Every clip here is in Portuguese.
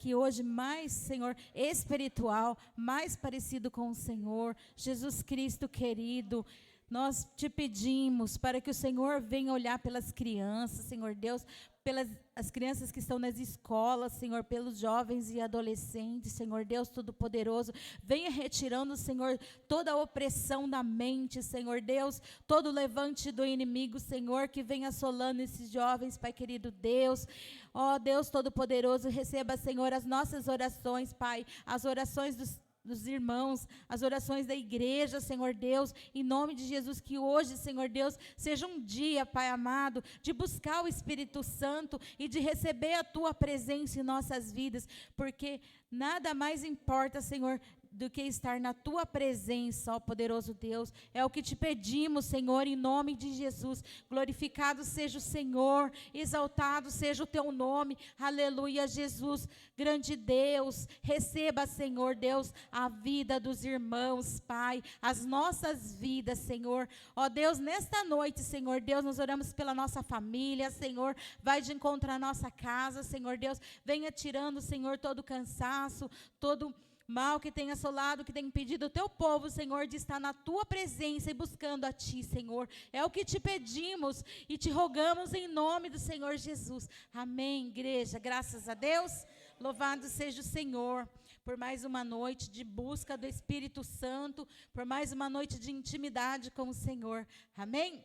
que hoje mais, Senhor, espiritual, mais parecido com o Senhor. Jesus Cristo querido, nós te pedimos para que o Senhor venha olhar pelas crianças, Senhor Deus, pelas as crianças que estão nas escolas, Senhor, pelos jovens e adolescentes, Senhor Deus Todo-Poderoso. Venha retirando, Senhor, toda a opressão da mente, Senhor Deus, todo o levante do inimigo, Senhor, que venha assolando esses jovens, Pai querido Deus. Ó Deus Todo-Poderoso, receba, Senhor, as nossas orações, Pai, as orações dos irmãos, as orações da igreja, Senhor Deus, em nome de Jesus, que hoje, Senhor Deus, seja um dia, Pai amado, de buscar o Espírito Santo e de receber a Tua presença em nossas vidas, porque nada mais importa, Senhor, do que estar na Tua presença, ó poderoso Deus. É o que te pedimos, Senhor, em nome de Jesus. Glorificado seja o Senhor, exaltado seja o Teu nome, aleluia, Jesus, grande Deus. Receba, Senhor Deus, a vida dos irmãos, Pai, as nossas vidas, Senhor. Ó Deus, nesta noite, Senhor Deus, nós oramos pela nossa família, Senhor, vai de encontro à nossa casa, Senhor Deus, venha tirando, Senhor, todo o cansaço, todo mal que tem assolado, que tem impedido o teu povo, Senhor, de estar na tua presença e buscando a ti, Senhor. É o que te pedimos e te rogamos em nome do Senhor Jesus. Amém, igreja. Graças a Deus. Louvado seja o Senhor por mais uma noite de busca do Espírito Santo, por mais uma noite de intimidade com o Senhor. Amém?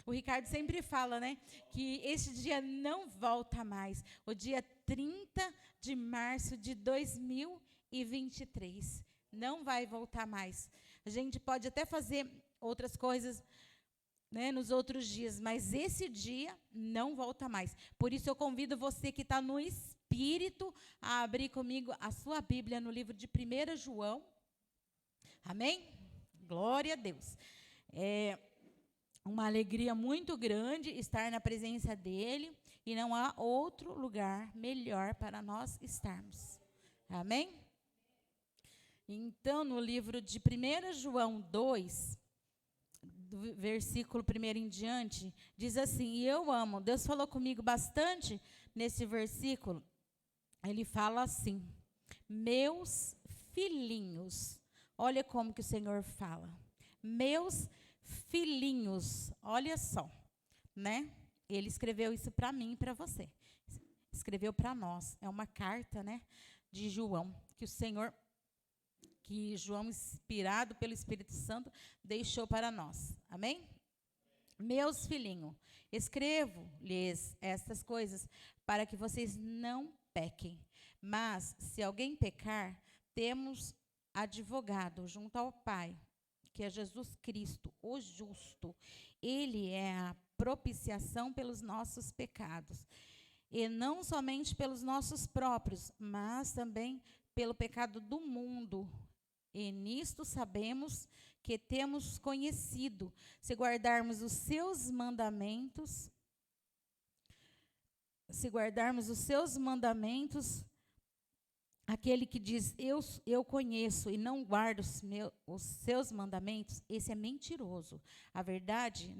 O Ricardo sempre fala, né, que este dia não volta mais. O dia 30 de março de 2023. Não vai voltar mais. A gente pode até fazer outras coisas, né, nos outros dias, mas esse dia não volta mais. Por isso eu convido você que está no Espírito a abrir comigo a sua Bíblia no livro de 1 João. Amém? Glória a Deus. É uma alegria muito grande estar na presença dEle e não há outro lugar melhor para nós estarmos. Amém? Então, no livro de 1 João 2, do versículo 1 em diante, diz assim, e eu amo, Deus falou comigo bastante nesse versículo, ele fala assim, meus filhinhos, olha como que o Senhor fala, meus filhinhos, olha só, né? Ele escreveu isso para mim e para você, escreveu para nós, é uma carta, né, de João, que João, inspirado pelo Espírito Santo, deixou para nós. Amém? Meus filhinhos, escrevo-lhes estas coisas para que vocês não pequem. Mas, se alguém pecar, temos advogado junto ao Pai, que é Jesus Cristo, o justo. Ele é a propiciação pelos nossos pecados. E não somente pelos nossos próprios, mas também pelo pecado do mundo. E nisto sabemos que temos conhecido, se guardarmos os seus mandamentos, aquele que diz, eu conheço e não guarda os seus mandamentos, esse é mentiroso. A verdade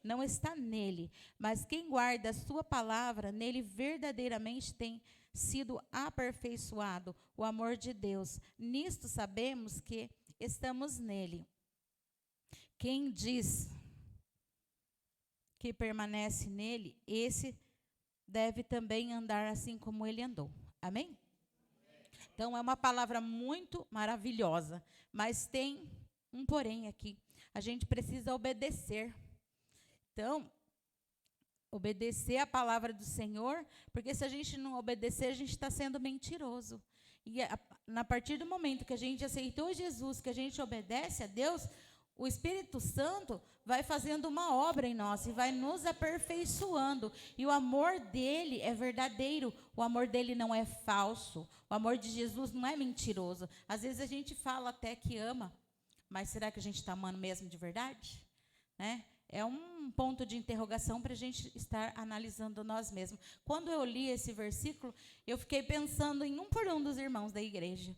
não está nele, mas quem guarda a sua palavra, nele verdadeiramente tem sido aperfeiçoado o amor de Deus. Nisto sabemos que estamos nele. Quem diz que permanece nele, esse deve também andar assim como ele andou. Amém? Então, é uma palavra muito maravilhosa, mas tem um porém aqui. A gente precisa obedecer. Então, obedecer a palavra do Senhor, porque se a gente não obedecer, a gente está sendo mentiroso. E a partir do momento que a gente aceitou Jesus, que a gente obedece a Deus, o Espírito Santo vai fazendo uma obra em nós e vai nos aperfeiçoando. E o amor dele é verdadeiro, o amor dele não é falso, o amor de Jesus não é mentiroso. Às vezes a gente fala até que ama, mas será que a gente está amando mesmo de verdade? Né? É um ponto de interrogação para a gente estar analisando nós mesmos. Quando eu li esse versículo, eu fiquei pensando em um por um dos irmãos da igreja.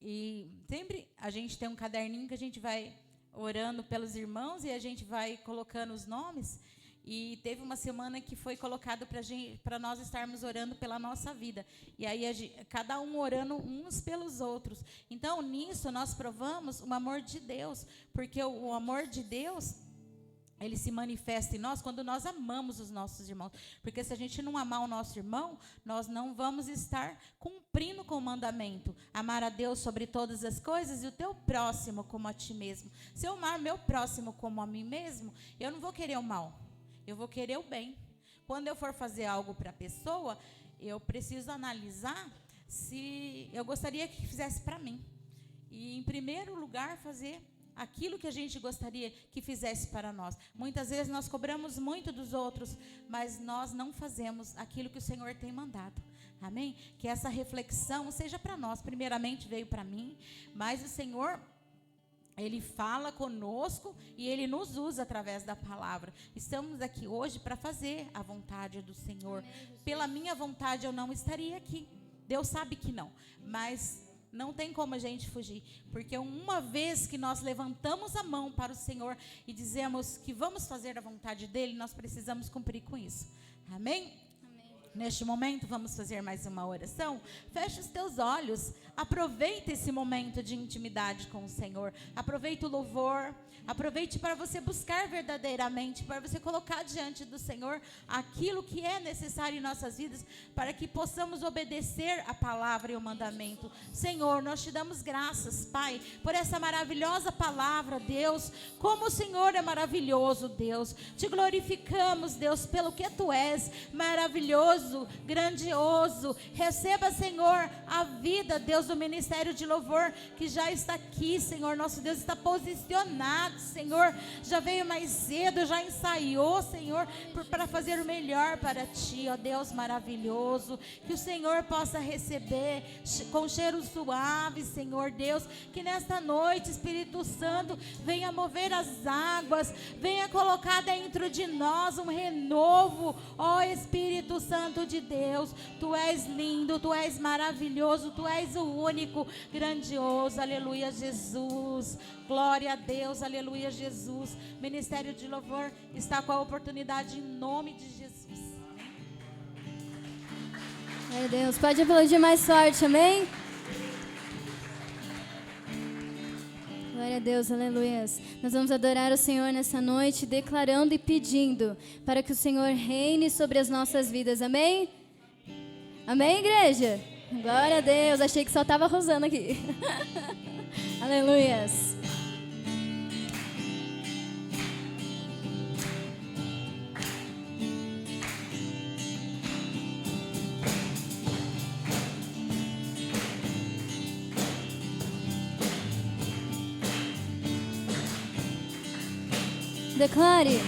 E sempre a gente tem um caderninho que a gente vai orando pelos irmãos e a gente vai colocando os nomes. E teve uma semana que foi colocado para nós estarmos orando pela nossa vida. E aí cada um orando uns pelos outros. Então, nisso nós provamos o amor de Deus. Porque o amor de Deus, ele se manifesta em nós quando nós amamos os nossos irmãos. Porque se a gente não amar o nosso irmão, nós não vamos estar cumprindo com o mandamento. Amar a Deus sobre todas as coisas e o teu próximo como a ti mesmo. Se eu amar meu próximo como a mim mesmo, eu não vou querer o mal. Eu vou querer o bem. Quando eu for fazer algo para a pessoa, eu preciso analisar se eu gostaria que fizesse para mim. E, em primeiro lugar, fazer aquilo que a gente gostaria que fizesse para nós. Muitas vezes nós cobramos muito dos outros, mas nós não fazemos aquilo que o Senhor tem mandado. Amém? Que essa reflexão seja para nós. Primeiramente veio para mim, mas o Senhor, Ele fala conosco e Ele nos usa através da palavra. Estamos aqui hoje para fazer a vontade do Senhor. Pela minha vontade eu não estaria aqui. Deus sabe que não, mas não tem como a gente fugir. Porque uma vez que nós levantamos a mão para o Senhor e dizemos que vamos fazer a vontade dEle, nós precisamos cumprir com isso. Amém? Neste momento, vamos fazer mais uma oração. Feche os teus olhos. Aproveita esse momento de intimidade com o Senhor. Aproveita o louvor. Aproveite para você buscar verdadeiramente, para você colocar diante do Senhor aquilo que é necessário em nossas vidas, para que possamos obedecer a palavra e o mandamento. Senhor, nós te damos graças, Pai, por essa maravilhosa palavra, Deus. Como o Senhor é maravilhoso, Deus. Te glorificamos, Deus, pelo que Tu és maravilhoso, grandioso. Receba, Senhor, a vida, Deus, do ministério de louvor que já está aqui, Senhor. Nosso Deus está posicionado, Senhor, já veio mais cedo, já ensaiou, Senhor, para fazer o melhor para Ti, ó Deus maravilhoso. Que o Senhor possa receber com cheiro suave, Senhor Deus. Que nesta noite, Espírito Santo, venha mover as águas, venha colocar dentro de nós um renovo, ó Espírito Santo de Deus. Tu és lindo, Tu és maravilhoso, Tu és o único, grandioso. Aleluia, Jesus. Glória a Deus, aleluia, Jesus. Ministério de Louvor está com a oportunidade em nome de Jesus. Meu Deus, pode aplaudir mais forte, amém? Glória a Deus, aleluia. Nós vamos adorar o Senhor nessa noite, declarando e pedindo para que o Senhor reine sobre as nossas vidas, amém? Amém, igreja? Glória a Deus, achei que só estava rosando aqui. Aleluias. Declare: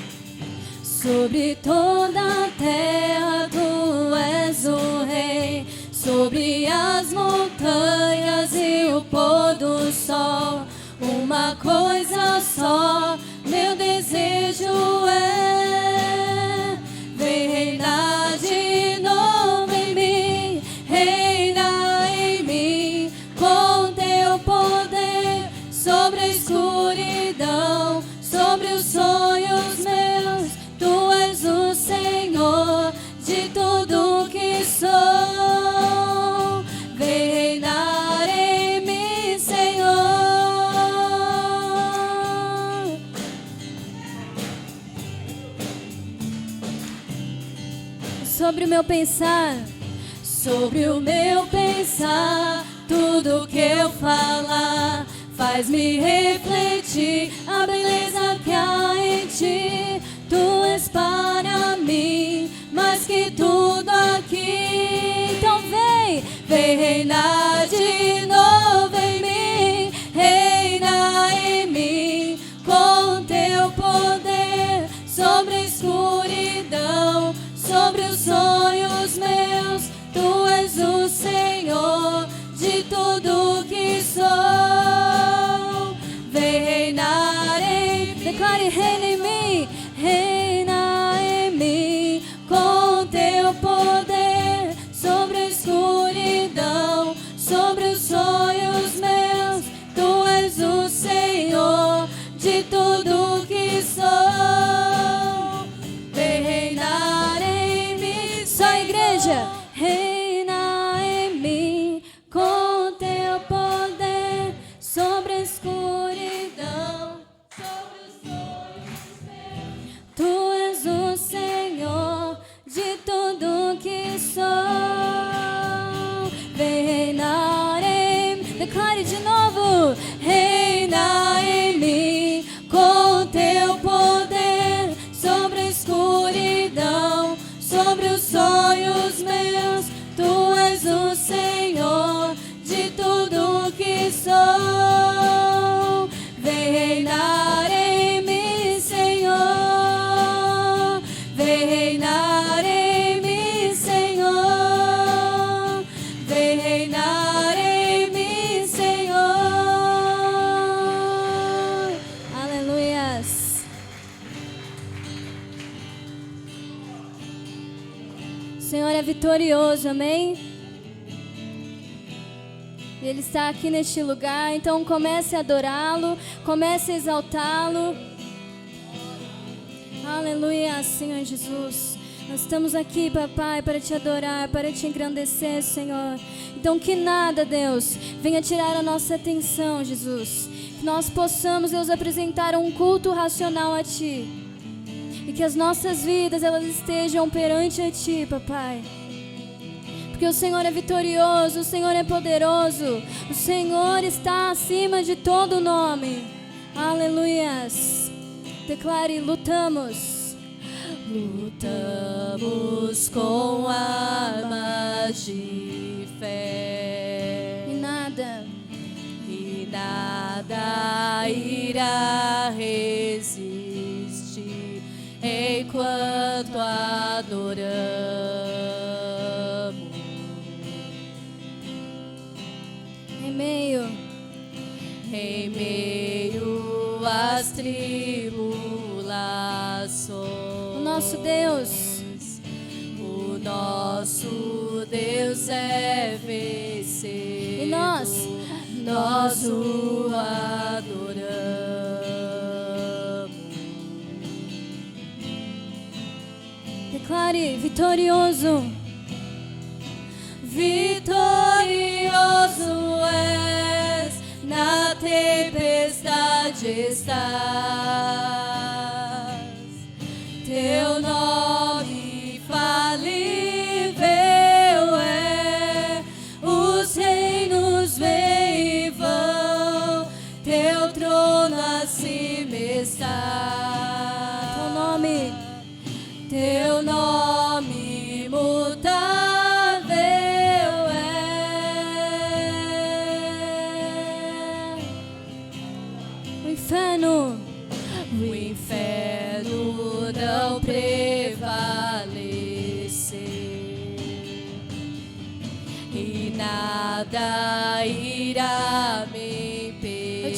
sobre toda a terra Tu és o Rei, sobre as montanhas e o pôr do sol. Uma coisa só, meu desejo é: vem reinar de novo em mim, reina em mim, com Teu poder sobre a escuridão, sobre os sonhos meus. Tu és o Senhor de tudo que sou. Vem reinar em mim, Senhor. Sobre o meu pensar, sobre o meu pensar, tudo que eu falar faz-me refletir a beleza que há em Ti. Tu és para mim mais que tudo aqui. Então vem reinar de novo em mim, reina em mim, com Teu poder sobre a escuridão, sobre os sonhos meus. Tu és o Senhor de tudo que sou. Vem reinar em mim. Declare: reina em mim, reina em mim, com Teu poder sobre a escuridão, sobre os sonhos meus. Tu és o Senhor de tudo que sou. Vem vem reinar em mim. Declare de novo: reina em mim com teu poder sobre a escuridão, sobre os sonhos meus. Tu és o Senhor de tudo que sou. Vem reinar em mim, Senhor. Vem reinar em mim, Senhor. Vem reinar em mim, Senhor. Aleluias. O Senhor é vitorioso, amém? Ele está aqui neste lugar, então comece a adorá-lo, comece a exaltá-lo. Aleluia, Senhor Jesus. Nós estamos aqui, papai, para te adorar, para te engrandecer, Senhor. Então que nada, Deus, venha tirar a nossa atenção, Jesus. Que nós possamos, Deus, apresentar um culto racional a ti. E que as nossas vidas, elas estejam perante a ti, papai. Porque o Senhor é vitorioso, o Senhor é poderoso, o Senhor está acima de todo nome. Aleluias. Declare: lutamos. Lutamos com armas de fé. E nada irá resistir enquanto adoramos. Em meio às tribulações, o nosso Deus é vencedor. E nós o adoramos. Declare: vitorioso. Vitorioso és, na tempestade estás. Teu nome infalível é, os reinos vêm e vão, teu trono acima está. Teu nome imutável. O inferno não prevaleceu e nada irá me impedir.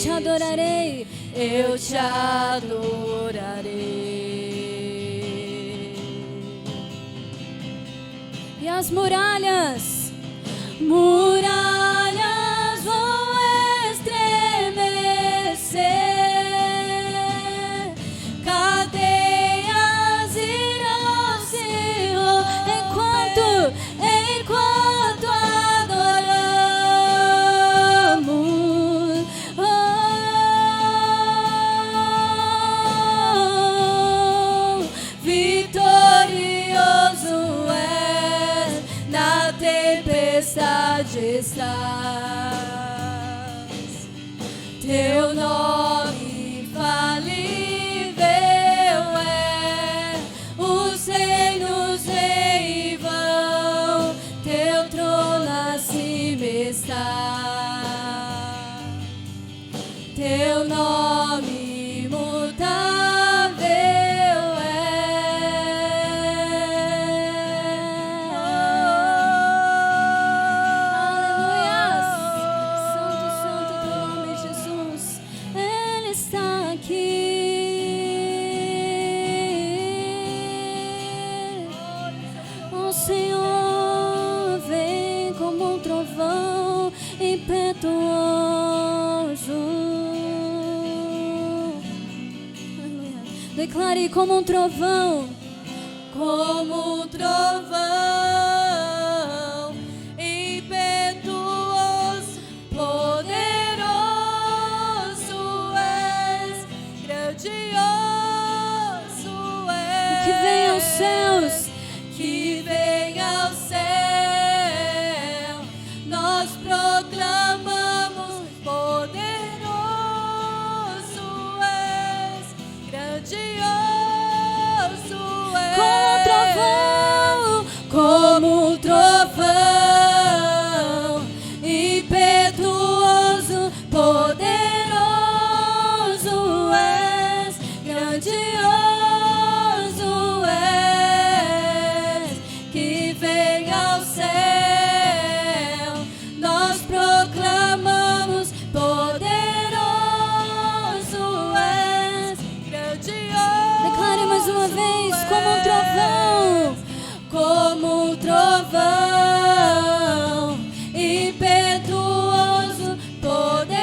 Eu te adorarei. E as muralhas vão estremecer. Enquanto adoramos, vitorioso é, na tempestade estás. Teu nome infalível é, os reinos vêm e vão, teu trono acima está. Teu nome imutável é. Aleluia. Santo, santo teu nome, Jesus. Ele está aqui. O Senhor vem como um trovão impetuoso. Aleluia. Declare: como um trovão. Como um trovão impetuoso, poderoso és, grandioso és. Que venha aos céus. Que venha ao céu, nós proclamamos, poderoso és, grandioso és. Como um trovão, impetuoso, poderoso és, grandioso és, que vem ao céu, nós proclamamos, poderoso és, grandioso. Declare mais uma vez, como um trovão, como um trovão, impetuoso, poderoso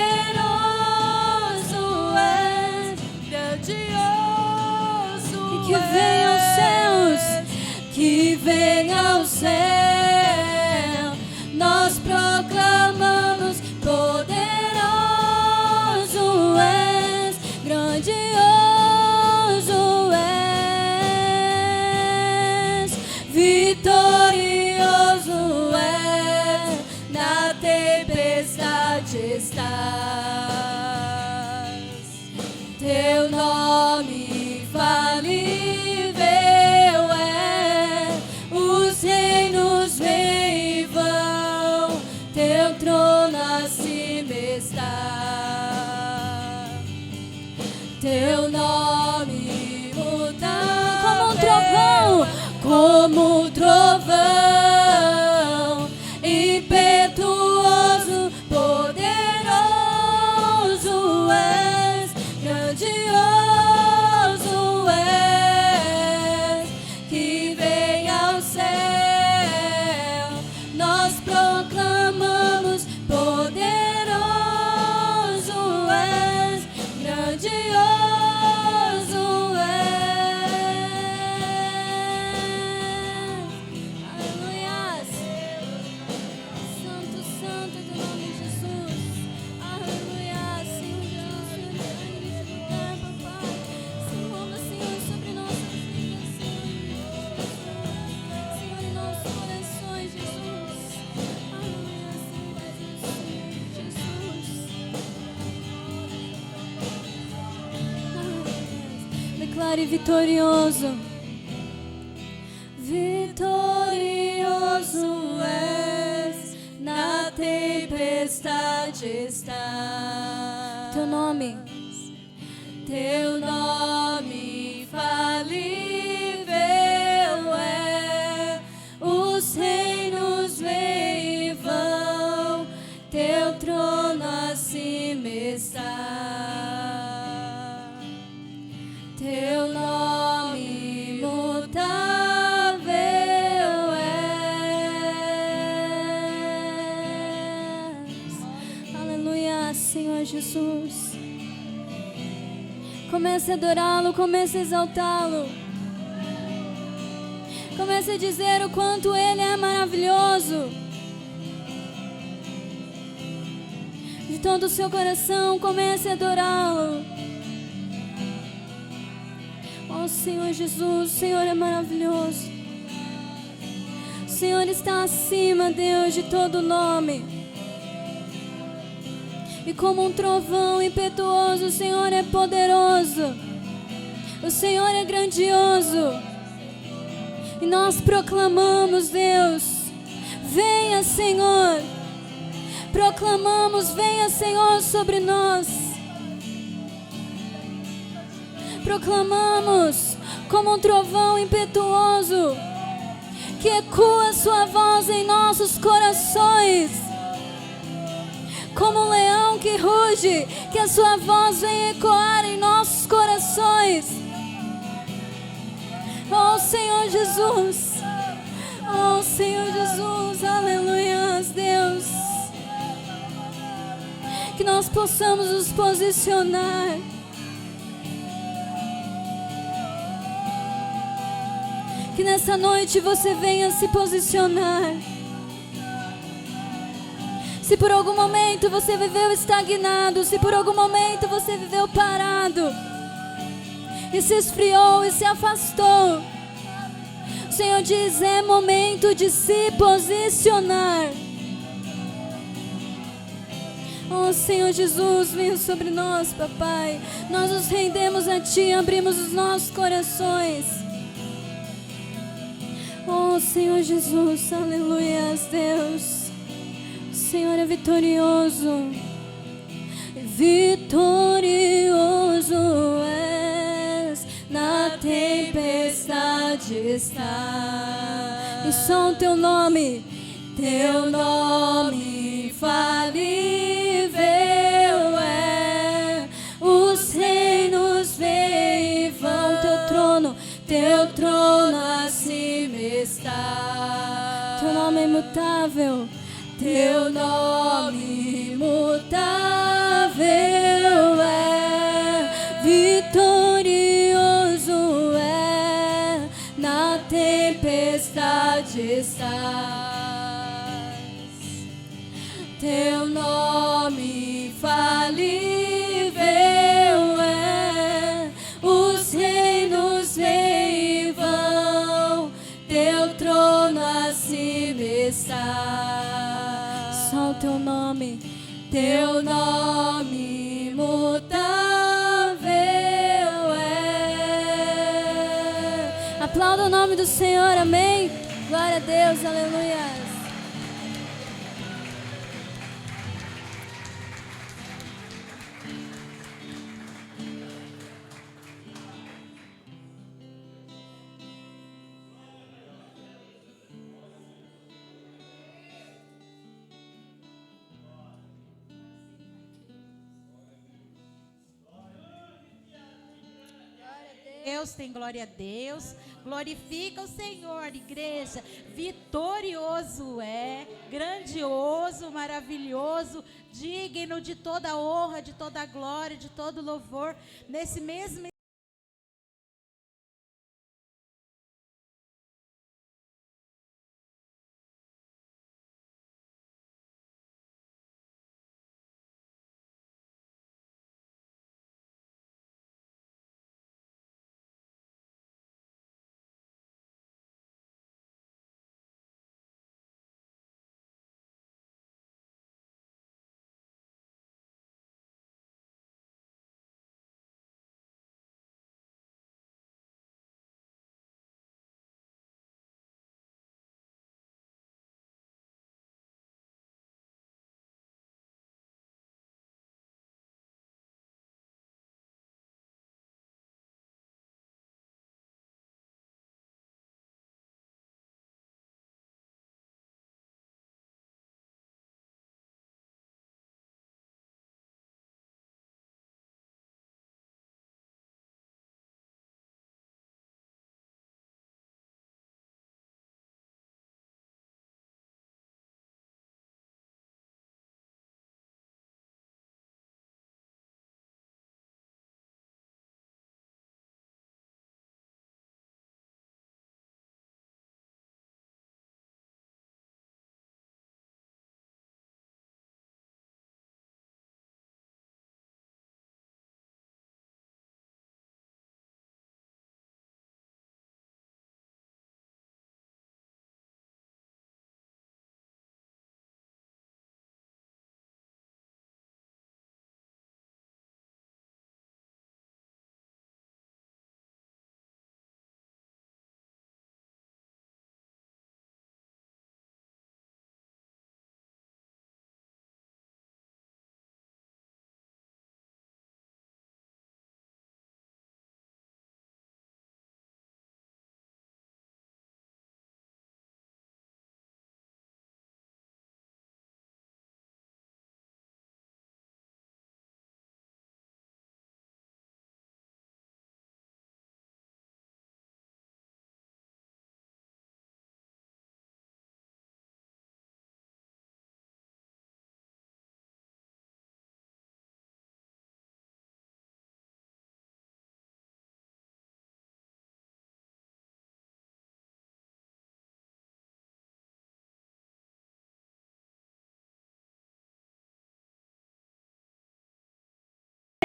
és, grandioso. E que venha aos céus, que venha ao céu, nós proclamamos, poderoso és, grandioso és, vitorioso és, na tempestade estás. Teu nome infalível é, os reinos vêm e vão, teu trono acima está. Teu nome imutável, como um trovão, impetuoso, poderoso és, grandioso és, que vem ao céu, nós proclamamos, poderoso és, grandioso és. Aleluias. Santo, santo é teu nome, Jesus. Aleluia, Senhor Jesus, Senhor, papai. Se mova, Senhor, sobre nossas vidas, Senhor, em nossos corações, Jesus. Aleluia, Senhor Jesus. Aleluia. Declare vitorioso. Vitorioso és, na tempestade está. Teu nome infalível é, os reinos vêm e vão, teu trono acima está. Teu nome imutável és. Aleluia, Senhor Jesus. Comece a adorá-lo, comece a exaltá-lo. Comece a dizer o quanto Ele é maravilhoso. De todo o seu coração, comece a adorá-lo. Oh Senhor Jesus, o Senhor é maravilhoso. O Senhor está acima, Deus, de todo nome. E como um trovão impetuoso, o Senhor é poderoso. O Senhor é grandioso. E nós proclamamos, Deus, venha, Senhor. Proclamamos, venha, Senhor, sobre nós. Proclamamos como um trovão impetuoso que ecoa sua voz em nossos corações. Como um leão que ruge, que a sua voz vem ecoar em nossos corações. Oh Senhor Jesus, oh Senhor Jesus, aleluia, Deus. Que nós possamos nos posicionar. Que nessa noite você venha se posicionar. Se por algum momento você viveu estagnado, se por algum momento você viveu parado e se esfriou e se afastou, o Senhor diz: é momento de se posicionar. Oh Senhor Jesus, venha sobre nós, papai. Nós nos rendemos a Ti, abrimos os nossos corações. Oh Senhor Jesus, aleluia, Deus. O Senhor é vitorioso. Vitorioso és, na tempestade está. E só o Teu nome infalível é. Os reinos vêm e vão, Teu trono acima está. Teu nome é imutável, Teu nome imutável é. Vitorioso é, na tempestade estás. Teu nome infalível é. Os reinos vêm e vão, Teu trono acima está. Só o Teu nome imutável é. Aplauda o nome do Senhor, amém? Glória a Deus, aleluia. Deus, tem glória a Deus. Glorifica o Senhor, igreja. Vitorioso é, grandioso, maravilhoso, digno de toda honra, de toda glória, de todo louvor. Nesse mesmo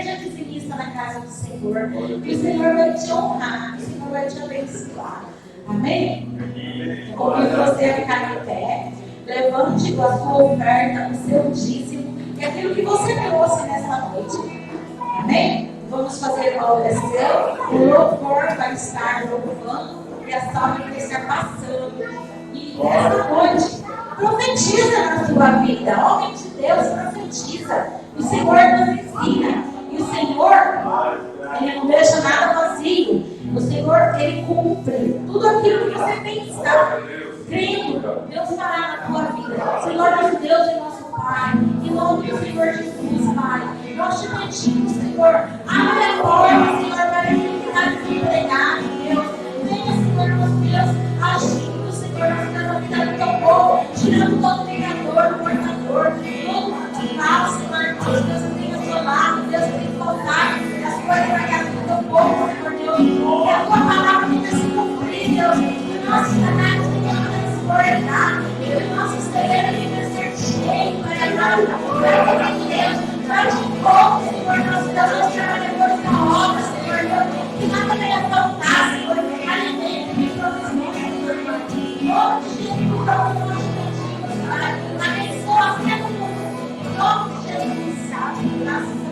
dizimista na casa do Senhor, que o Senhor vai te honrar, que o Senhor vai te abençoar. Amém? Convido você a ficar de pé, levante a sua oferta, o seu dízimo, e aquilo que você trouxe nessa noite. Amém? Vamos fazer uma oração. O louvor vai estar louvando e a salva vai estar passando. E nessa noite, profetiza na sua vida. Homem de Deus, profetiza. O Senhor nos ensina. E o Senhor, Ele não deixa nada vazio. O Senhor, Ele cumpre tudo aquilo que você pensar. Crendo, Deus fará na tua vida. Senhor nosso Deus e nosso Pai, em nome do Senhor Jesus, Pai, nós te pedimos, Senhor, abre a porta, Senhor, para aquele que está desempregado, Deus. Venha, Senhor nosso Deus, agindo, Senhor, na vida do teu povo, tirando todo o pecador, o portador, todo o mal, Senhor, nosso Deus, tem assolado, Deus, tem faltado, as coisas na casa do teu povo, Senhor Deus, que a tua palavra venha se cumprir, Deus, que o nosso canal venha transbordar, que o nosso celeiro venha ser cheio, para nós, para Deus, vai de encontro, Senhor, nosso Deus, nós trabalhadores da obra, Senhor Deus, que nada venha faltar, Senhor, alimento e provisão, Senhor Deus, em nome de Jesus, nós te pedimos, Pai, abençoa a fé do mundo, em nome de Jesus, sabe, graças a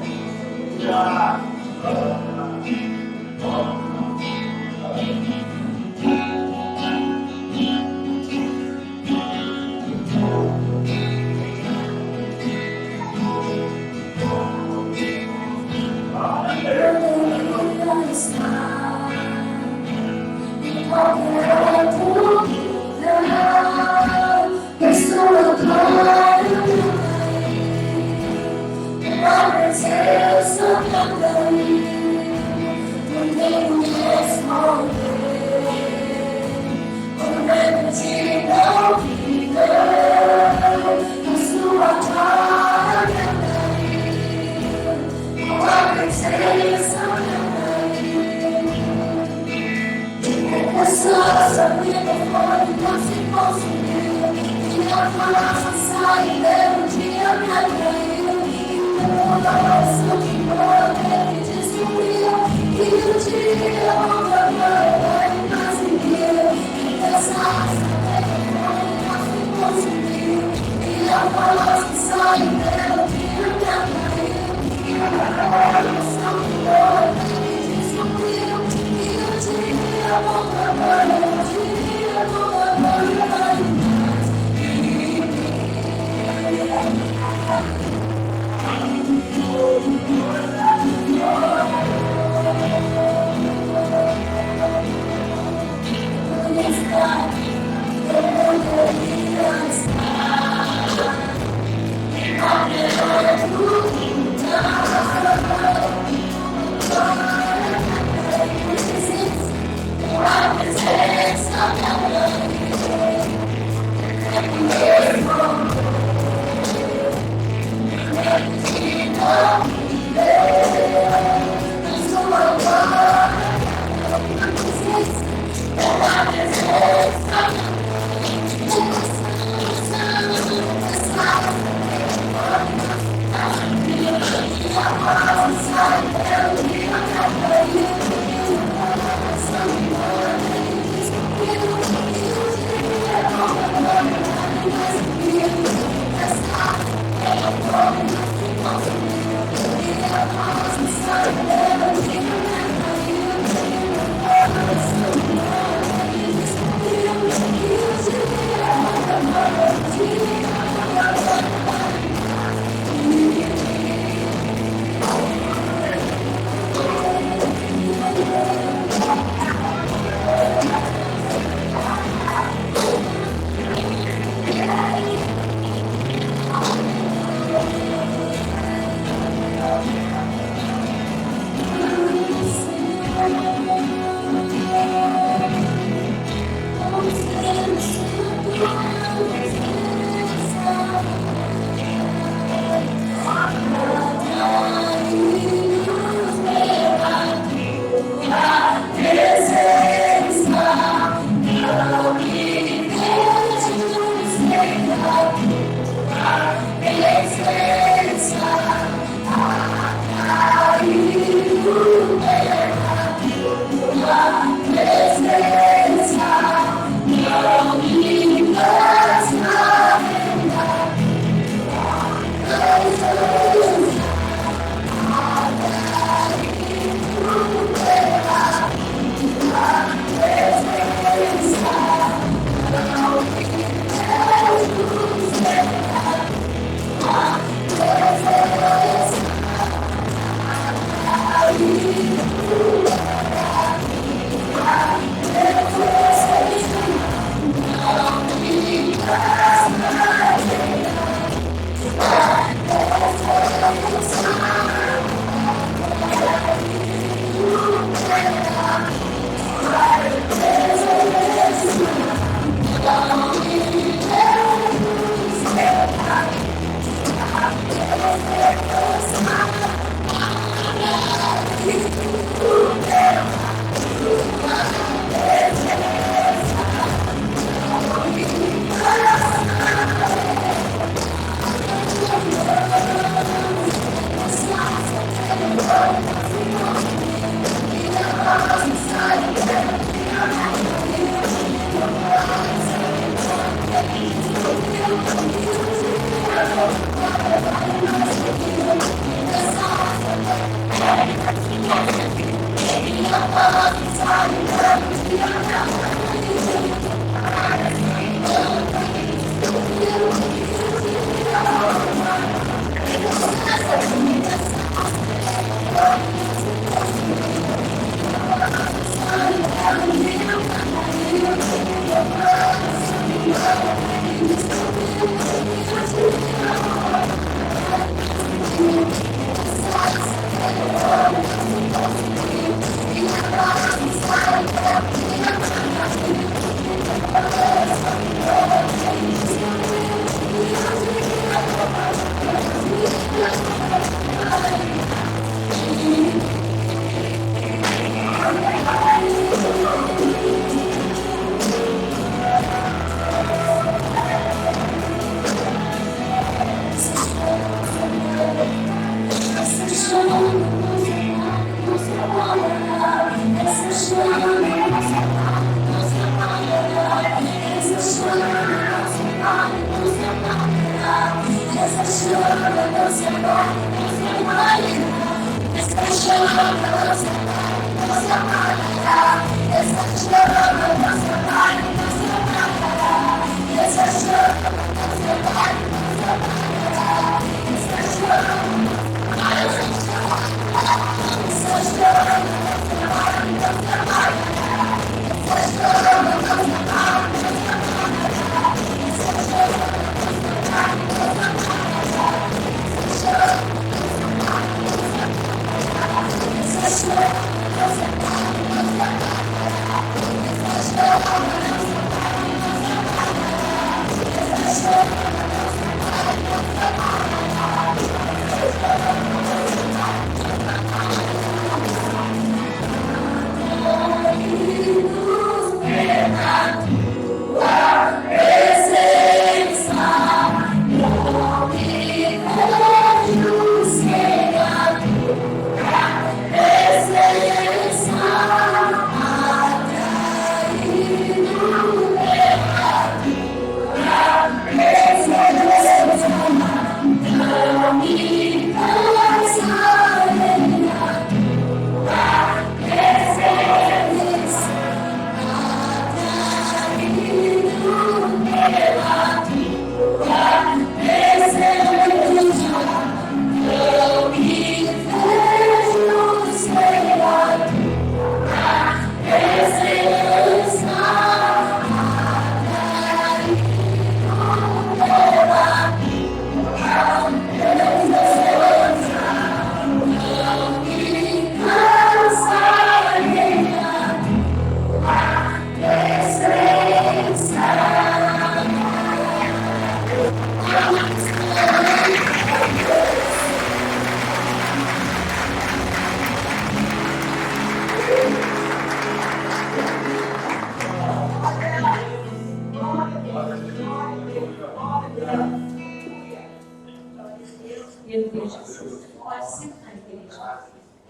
Meu Deus, Jesus. Pode sentar, igreja.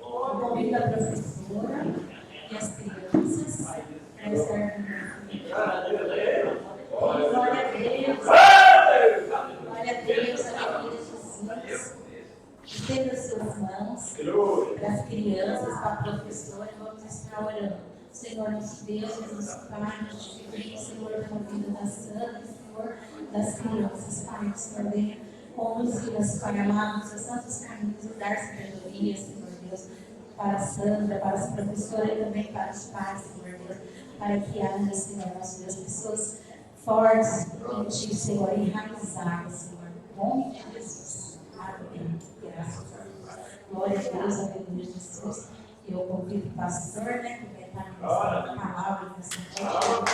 Eu convido a professora e as crianças para estar comigo. Glória a Deus. Glória a Deus, aleluia, Jesus. Estenda as suas mãos para as crianças, para a professora, e vamos estar orando. Senhor, nosso Deus, Jesus Pai, nós te pedimos, Senhor, pela vida da Sandra, Senhor, das crianças, Pai, que o Senhor venha conduzir-as, Pai amado, nos seus santos caminhos e dar sabedoria, Senhor Deus, para a Sandra, para as professoras e também para os pais, Senhor Deus, para que haja, Senhor, nosso Deus, pessoas fortes em Ti, Senhor, enraizadas, Senhor, em nome de Jesus. Amém. Graças a Deus. Glória a Deus, aleluia, Jesus. Eu convido o pastor, né, que vai estar nessa palavra, nessa noite.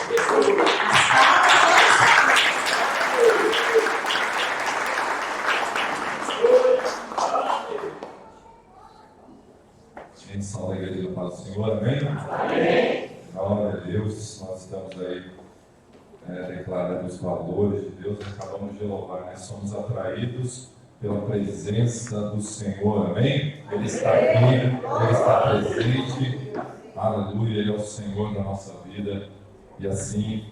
Salve a igreja da paz do Senhor, amém? Amém. Glória a Deus, nós estamos aí declarando os valores de Deus, acabamos de louvar, né? Somos atraídos pela presença do Senhor, amém? Ele está aqui, Ele está presente, aleluia, Ele é o Senhor da nossa vida, e assim,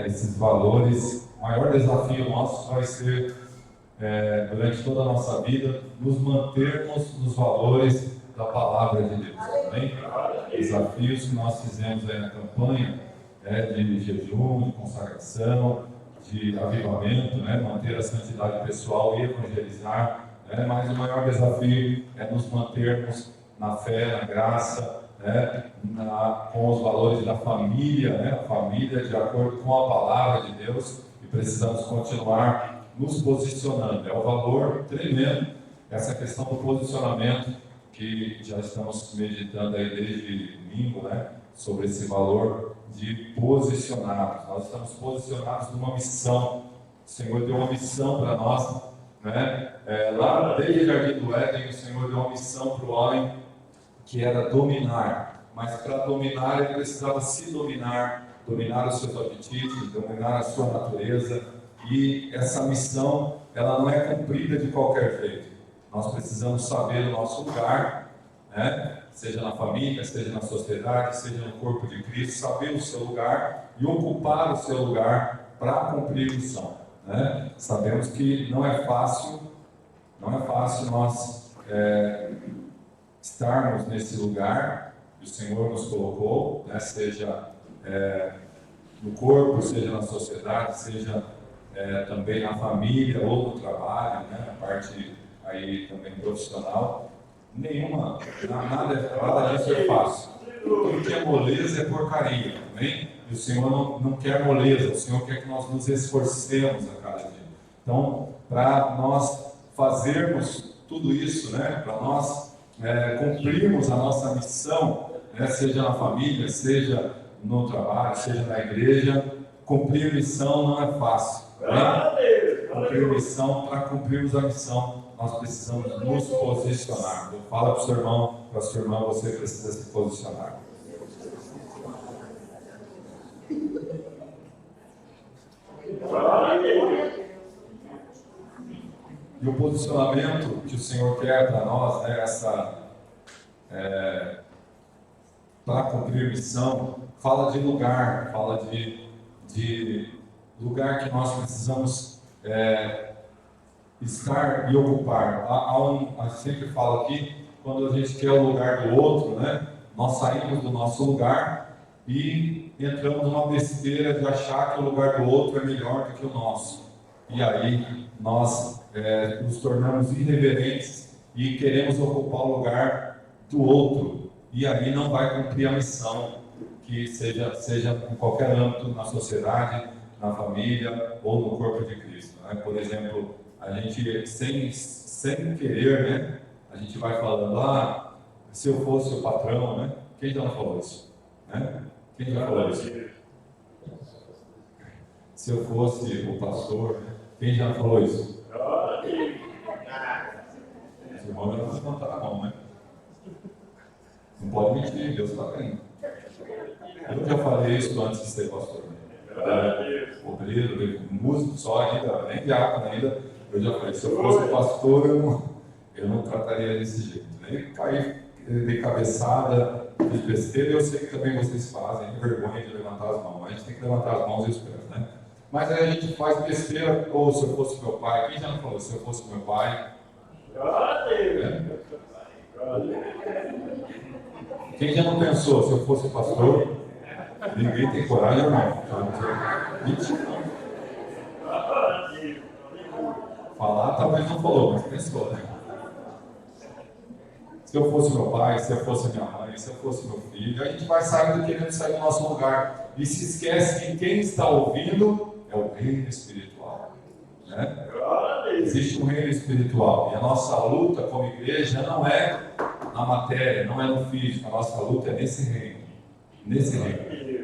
esses valores, o maior desafio nosso vai ser, durante toda a nossa vida, nos mantermos nos valores da palavra de Deus, amém? Desafios que nós fizemos aí na campanha, de jejum, de consagração, de avivamento, manter a santidade pessoal e evangelizar, mas o maior desafio é nos mantermos na fé, na graça, com os valores da família, a família de acordo com a palavra de Deus, e precisamos continuar nos posicionando. É um valor tremendo essa questão do posicionamento, que já estamos meditando aí desde domingo, sobre esse valor de posicionados. Nós estamos posicionados numa missão. O Senhor deu uma missão para nós, lá desde o Jardim do Éden, o Senhor deu uma missão para o homem, que era dominar. Mas para dominar, ele precisava se dominar os seus apetites, dominar a sua natureza. E essa missão, ela não é cumprida de qualquer jeito. Nós precisamos saber o nosso lugar, seja na família, seja na sociedade, seja no corpo de Cristo, saber o seu lugar e ocupar o seu lugar para cumprir a missão. Sabemos que não é fácil nós estarmos nesse lugar que o Senhor nos colocou, seja no corpo, seja na sociedade, seja também na família ou no trabalho, a parte aí também profissional. Nada disso é fácil. Tudo que é moleza é porcaria, amém? E o Senhor não quer moleza, o Senhor quer que nós nos esforcemos a cada dia. Então, para nós fazermos tudo isso, para nós cumprirmos a nossa missão, seja na família, seja no trabalho, seja na igreja, cumprir a missão não é fácil. Cumprir a missão, para cumprirmos a missão, nós precisamos nos posicionar. Fala para o seu irmão, para a sua irmã, você precisa se posicionar. E o posicionamento que o Senhor quer para nós, para cumprir a missão, fala de lugar, fala de lugar que nós precisamos estar e ocupar. A gente sempre fala aqui, quando a gente quer o lugar do outro, nós saímos do nosso lugar e entramos numa besteira de achar que o lugar do outro é melhor do que o nosso. E aí nós nos tornamos irreverentes e queremos ocupar o lugar do outro. E aí não vai cumprir a missão, que seja em qualquer âmbito, na sociedade, na família ou no corpo de Cristo. Por exemplo, a gente, sem querer, a gente vai falando, se eu fosse o patrão, quem já não falou isso? Quem já falou isso? Se eu fosse o pastor, quem já não falou isso? Os irmãos não levantaram a mão, Não pode mentir, Deus está vendo. Eu já falei isso antes de ser pastor. Obreiro, músico só ainda, nem diácono ainda. Eu já falei, se eu fosse pastor, eu não trataria desse jeito. Nem cair de cabeçada, de besteira, eu sei que também vocês fazem, vergonha de levantar as mãos. A gente tem que levantar as mãos e os pés, Mas aí a gente faz besteira, ou se eu fosse meu pai, quem já não falou, se eu fosse meu pai? Quem já não pensou, se eu fosse pastor? Ninguém tem coragem, não. Mentira. Falar talvez não falou, mas pensou, Se eu fosse meu pai, se eu fosse minha mãe, se eu fosse meu filho, a gente vai saindo querendo sair do nosso lugar. E se esquece que quem está ouvindo é o reino espiritual. Existe um reino espiritual. E a nossa luta como igreja não é na matéria, não é no físico. A nossa luta é nesse reino.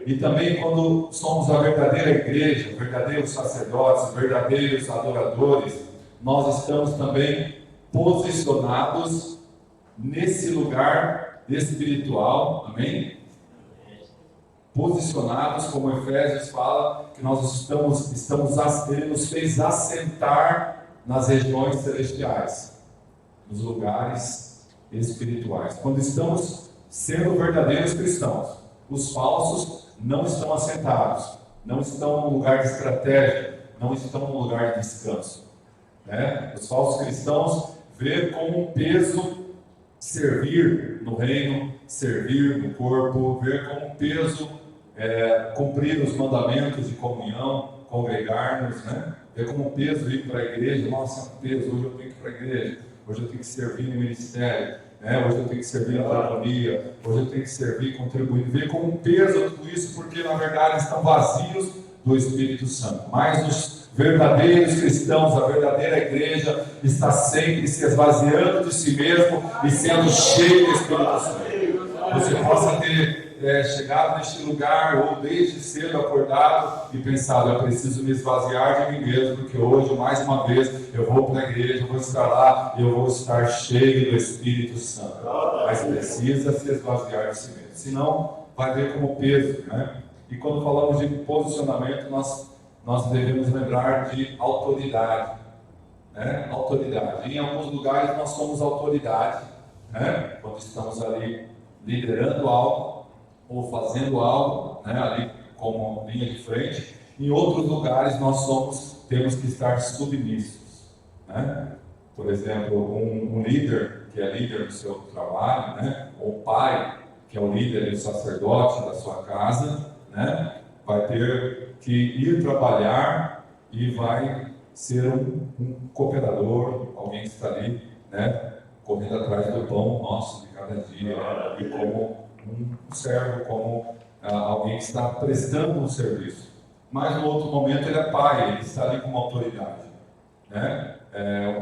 E também quando somos a verdadeira igreja, verdadeiros sacerdotes, verdadeiros adoradores, nós estamos também posicionados nesse lugar espiritual, amém? Posicionados, como Efésios fala, que nós ele nos fez assentar nas regiões celestiais, nos lugares espirituais. Quando estamos sendo verdadeiros cristãos, os falsos não estão assentados, não estão num lugar de estratégia, não estão num lugar de descanso. Os falsos cristãos vê como um peso servir no reino, servir no corpo, ver como um peso cumprir os mandamentos de comunhão, congregar-nos, ver como um peso ir para a igreja. Nossa, é um peso, hoje eu tenho que ir para a igreja, hoje eu tenho que servir no ministério, hoje eu tenho que servir na diaconia, hoje eu tenho que servir contribuindo, ver como um peso tudo isso, porque na verdade estão vazios do Espírito Santo. Mas os verdadeiros cristãos, a verdadeira igreja está sempre se esvaziando de si mesmo e sendo cheio do Espírito Santo. Você possa ter chegado neste lugar ou desde cedo acordado e pensado: eu preciso me esvaziar de mim mesmo, porque hoje, mais uma vez, eu vou para a igreja, eu vou estar lá e eu vou estar cheio do Espírito Santo. Mas precisa se esvaziar de si mesmo, senão vai ver como peso, E quando falamos de posicionamento, nós devemos lembrar de autoridade, autoridade. Em alguns lugares nós somos autoridade, quando estamos ali liderando algo ou fazendo algo, ali como linha de frente. Em outros lugares nós temos que estar submissos, Por exemplo, um líder que é líder do seu trabalho, ou pai que é o líder e o sacerdote da sua casa, vai ter que ir trabalhar e vai ser um cooperador, alguém que está ali, correndo atrás do pão nosso de cada dia, e como um servo, como alguém que está prestando um serviço. Mas no outro momento ele é pai, ele está ali como autoridade,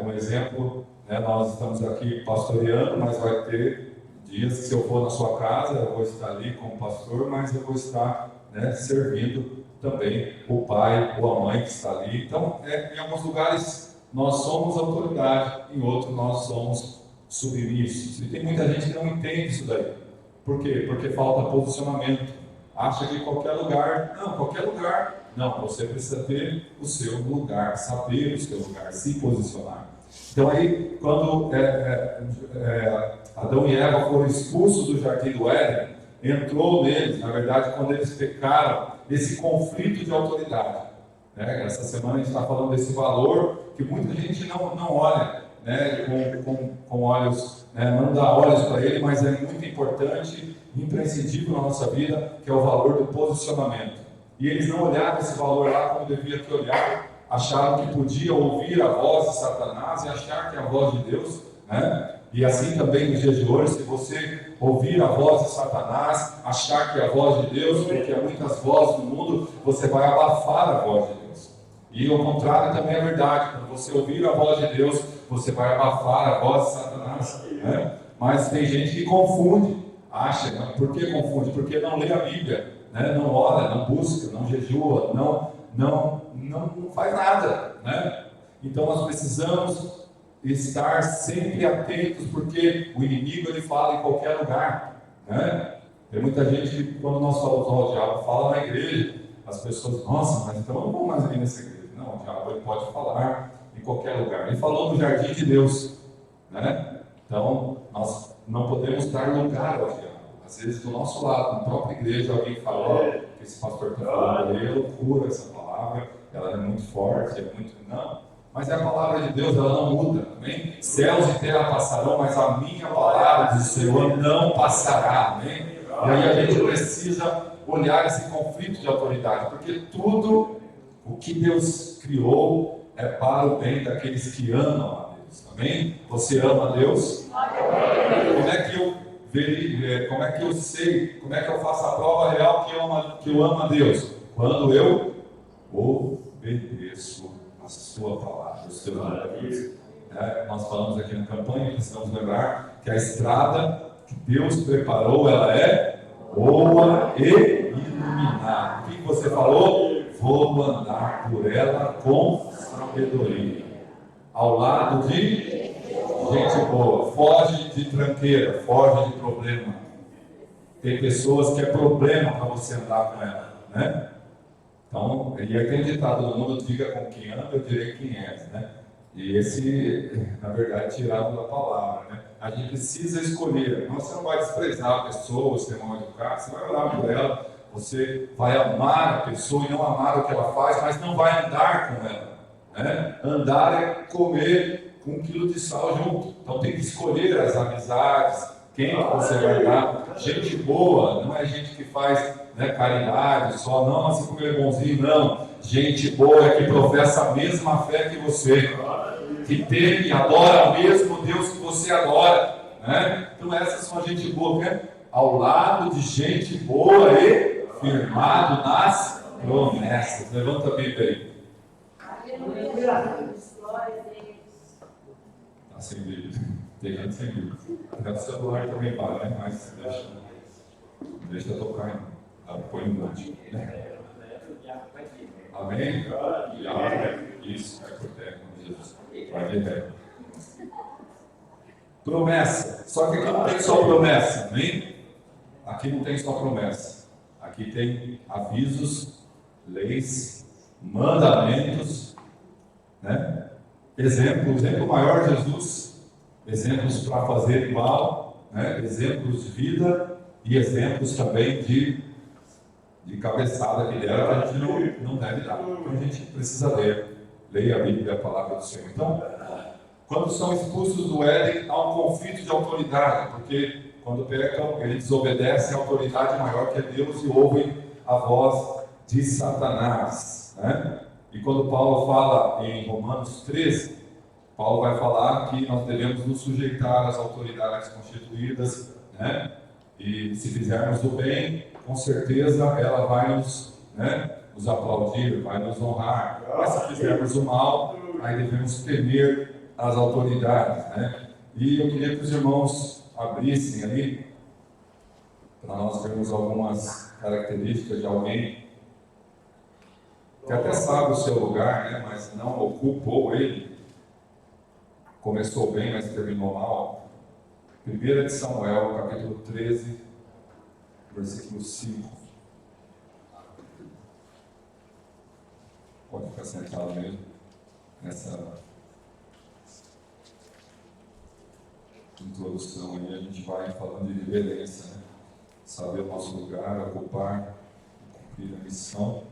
um exemplo, nós estamos aqui pastoreando, mas vai ter dias que, se eu for na sua casa, eu vou estar ali como pastor, mas eu vou estar servindo também o pai ou a mãe que está ali. Então, em alguns lugares nós somos autoridade, em outros nós somos submissos. E tem muita gente que não entende isso daí. Por quê? Porque falta posicionamento. Acha que qualquer lugar, não, você precisa ter o seu lugar, saber o seu lugar, se posicionar. Então aí, quando Adão e Eva foram expulsos do jardim do Éden, entrou neles, na verdade, quando eles pecaram, esse conflito de autoridade. Essa semana a gente está falando desse valor que muita gente não olha, com olhos, não dá olhos para ele, mas é muito importante, imprescindível na nossa vida, que é o valor do posicionamento. E eles não olharam esse valor lá como devia ter olhado, acharam que podia ouvir a voz de Satanás e achar que é a voz de Deus, E assim também nos dias de hoje, se você ouvir a voz de Satanás, achar que é a voz de Deus, porque há muitas vozes no mundo, você vai abafar a voz de Deus. E o contrário também é verdade. Quando você ouvir a voz de Deus, você vai abafar a voz de Satanás, Mas tem gente que confunde, acha, por que confunde? Porque não lê a Bíblia, não ora, não busca, não jejua, não faz nada, Então nós precisamos estar sempre atentos, porque o inimigo ele fala em qualquer lugar, Tem muita gente que, quando nós falamos, o diabo fala na igreja, as pessoas, nossa, mas então eu não vou mais vir nessa igreja. Não, o diabo ele pode falar em qualquer lugar. Ele falou no jardim de Deus, Então nós não podemos dar lugar ao diabo. Às vezes do nosso lado, na própria igreja, alguém fala, que esse pastor está falando ali, é loucura essa palavra, ela é muito forte, não. Mas é a palavra de Deus, ela não muda, amém? Céus e terra passarão, mas a minha palavra, diz o Senhor, não passará, amém? E aí a gente precisa olhar esse conflito de autoridade, porque tudo o que Deus criou é para o bem daqueles que amam a Deus, amém? Você ama a Deus? Como é que eu sei, como é que eu faço a prova real que eu amo a Deus? Quando eu obedeço a sua palavra, o seu mandamento. Nós falamos aqui na campanha, precisamos lembrar que a estrada que Deus preparou, ela é boa e iluminada. O que você falou? Vou andar por ela com sabedoria, ao lado de Gente boa, foge de tranqueira, foge de problema. Tem pessoas que é problema para você andar com ela, né? Então, e aí tem ditado no mundo, diga com quem anda, eu direi quem és, né? E esse, na verdade, tirado da palavra, né? A gente precisa escolher. Você não vai desprezar a pessoa, você não vai educar, você vai orar por ela, você vai amar a pessoa e não amar o que ela faz, mas não vai andar com ela, né? Andar é comer com 1 quilo de sal junto. Então tem que escolher as amizades, quem você vai dar. Gente boa, não é gente que faz, né, caridade só, não, assim como é bonzinho, não. Gente boa é que professa a mesma fé que você, que teme e adora o mesmo Deus que você adora, né? Então essas são a gente boa, né? Ao lado de gente boa e firmado nas promessas. Levanta a Bíblia aí. Está sem Bíblia. Tem gente sem Bíblia. Até o celular também vale, né? Mas deixa eu tocar ainda. Põe um monte. Amém? Isso, é por terra, Jesus. Vai de ré. Promessa. Só que aqui não tem só promessa, amém? Aqui não tem só promessa. Aqui tem avisos, leis, mandamentos, né? Exemplo maior, Jesus. Exemplos para fazer igual, né? Exemplos de vida e exemplos também de cabeçada que deram, a gente não deve dar. Então a gente precisa ler. Leia a Bíblia, a palavra do Senhor. Então, quando são expulsos do Éden, há um conflito de autoridade, porque quando pecam, eles desobedecem a autoridade maior que é Deus e ouvem a voz de Satanás, né? E quando Paulo fala em Romanos 13, Paulo vai falar que nós devemos nos sujeitar às autoridades constituídas, né? E se fizermos o bem, com certeza ela vai nos aplaudir, vai nos honrar. Mas se fizermos o mal, aí devemos temer as autoridades, né? E eu queria que os irmãos abrissem ali, para nós vermos algumas características de alguém que até sabe o seu lugar, né? Mas não ocupou ele. Começou bem, mas terminou mal. 1 de Samuel, capítulo 13, versículo 5. Pode ficar sentado mesmo nessa introdução aí. A gente vai falando de reverência, né? Saber o nosso lugar, ocupar, cumprir a missão.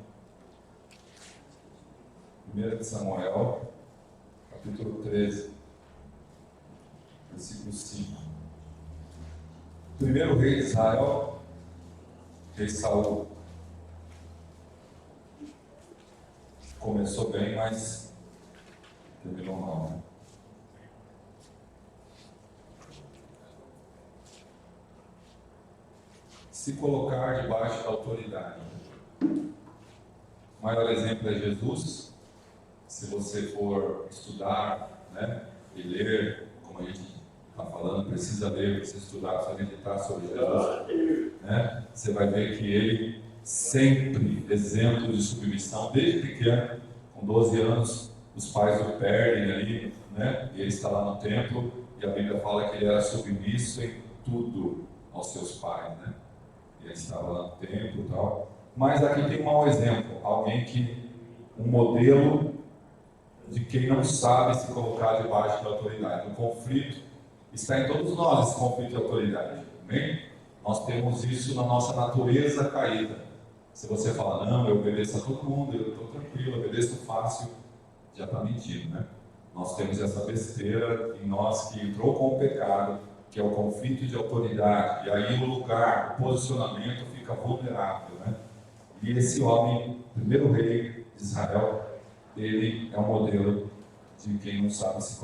1 de Samuel, capítulo 13, versículo 5. O primeiro rei de Israel, rei Saul, começou bem, mas terminou mal, né? Se colocar debaixo da autoridade. O maior exemplo é Jesus. Se você for estudar, né, e ler, como a gente está falando, precisa ler, precisa estudar, precisa meditar sobre Jesus, né? Você vai ver que ele sempre exemplo de submissão, desde pequeno, com 12 anos, os pais o perdem ali, né? E ele está lá no templo, e a Bíblia fala que ele era submisso em tudo aos seus pais, né? E ele estava lá no templo e tal. Mas aqui tem um mau exemplo, um modelo de quem não sabe se colocar debaixo da autoridade. O conflito está em todos nós, esse conflito de autoridade, amém? Nós temos isso na nossa natureza caída. Se você fala, não, eu obedeço a todo mundo, eu estou tranquilo, eu obedeço fácil, já está mentindo, né? Nós temos essa besteira em nós que entrou com o pecado, que é o conflito de autoridade, e aí o lugar, o posicionamento fica vulnerável, né? E esse homem, primeiro rei de Israel, ele é um modelo de quem não sabe se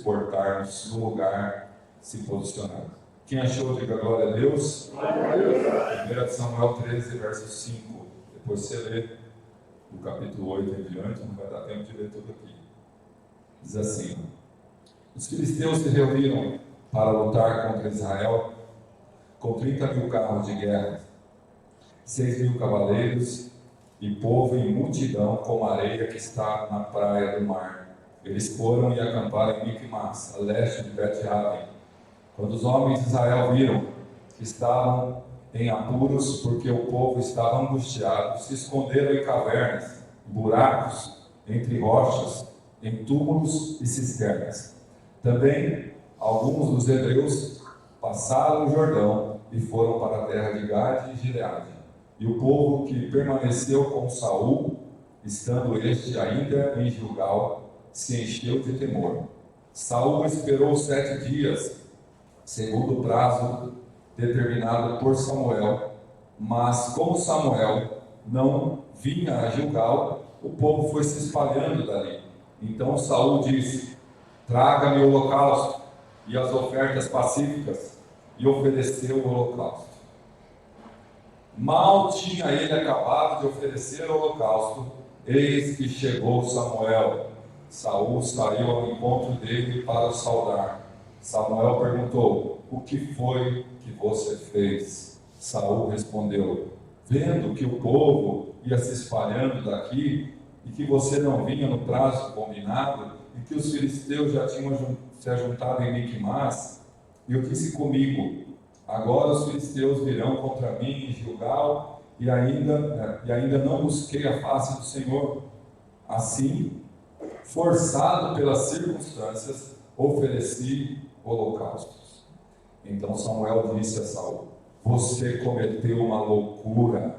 portar no lugar, se posicionar. Quem achou, diga glória a Deus. 1 Samuel 13, verso 5. Depois você lê o capítulo 8 em diante, não vai dar tempo de ler tudo aqui. Diz assim: os filisteus se reuniram para lutar contra Israel com 30 mil carros de guerra, 6 mil cavaleiros e povo em multidão como a areia que está na praia do mar. Eles foram e acamparam em Micmas, a leste de Bet-Aven. Quando os homens de Israel viram que estavam em apuros, porque o povo estava angustiado, se esconderam em cavernas, em buracos, entre rochas, em túmulos e cisternas. Também alguns dos hebreus passaram o Jordão e foram para a terra de Gade e Gileade. E o povo que permaneceu com Saul, estando este ainda em Gilgal, se encheu de temor. Saul esperou 7 dias, segundo o prazo determinado por Samuel, mas como Samuel não vinha a Gilgal, o povo foi se espalhando dali. Então Saul disse: traga-me o holocausto e as ofertas pacíficas, e ofereceu o holocausto. Mal tinha ele acabado de oferecer o holocausto, eis que chegou Samuel. Saul saiu ao encontro dele para o saudar. Samuel perguntou: o que foi que você fez? Saul respondeu: vendo que o povo ia se espalhando daqui e que você não vinha no prazo combinado e que os filisteus já tinham se ajuntado em Micmas, eu disse comigo: agora os filisteus virão contra mim em Gilgal e ainda não busquei a face do Senhor. Assim, forçado pelas circunstâncias, ofereci holocaustos. Então Samuel disse a Saul: você cometeu uma loucura,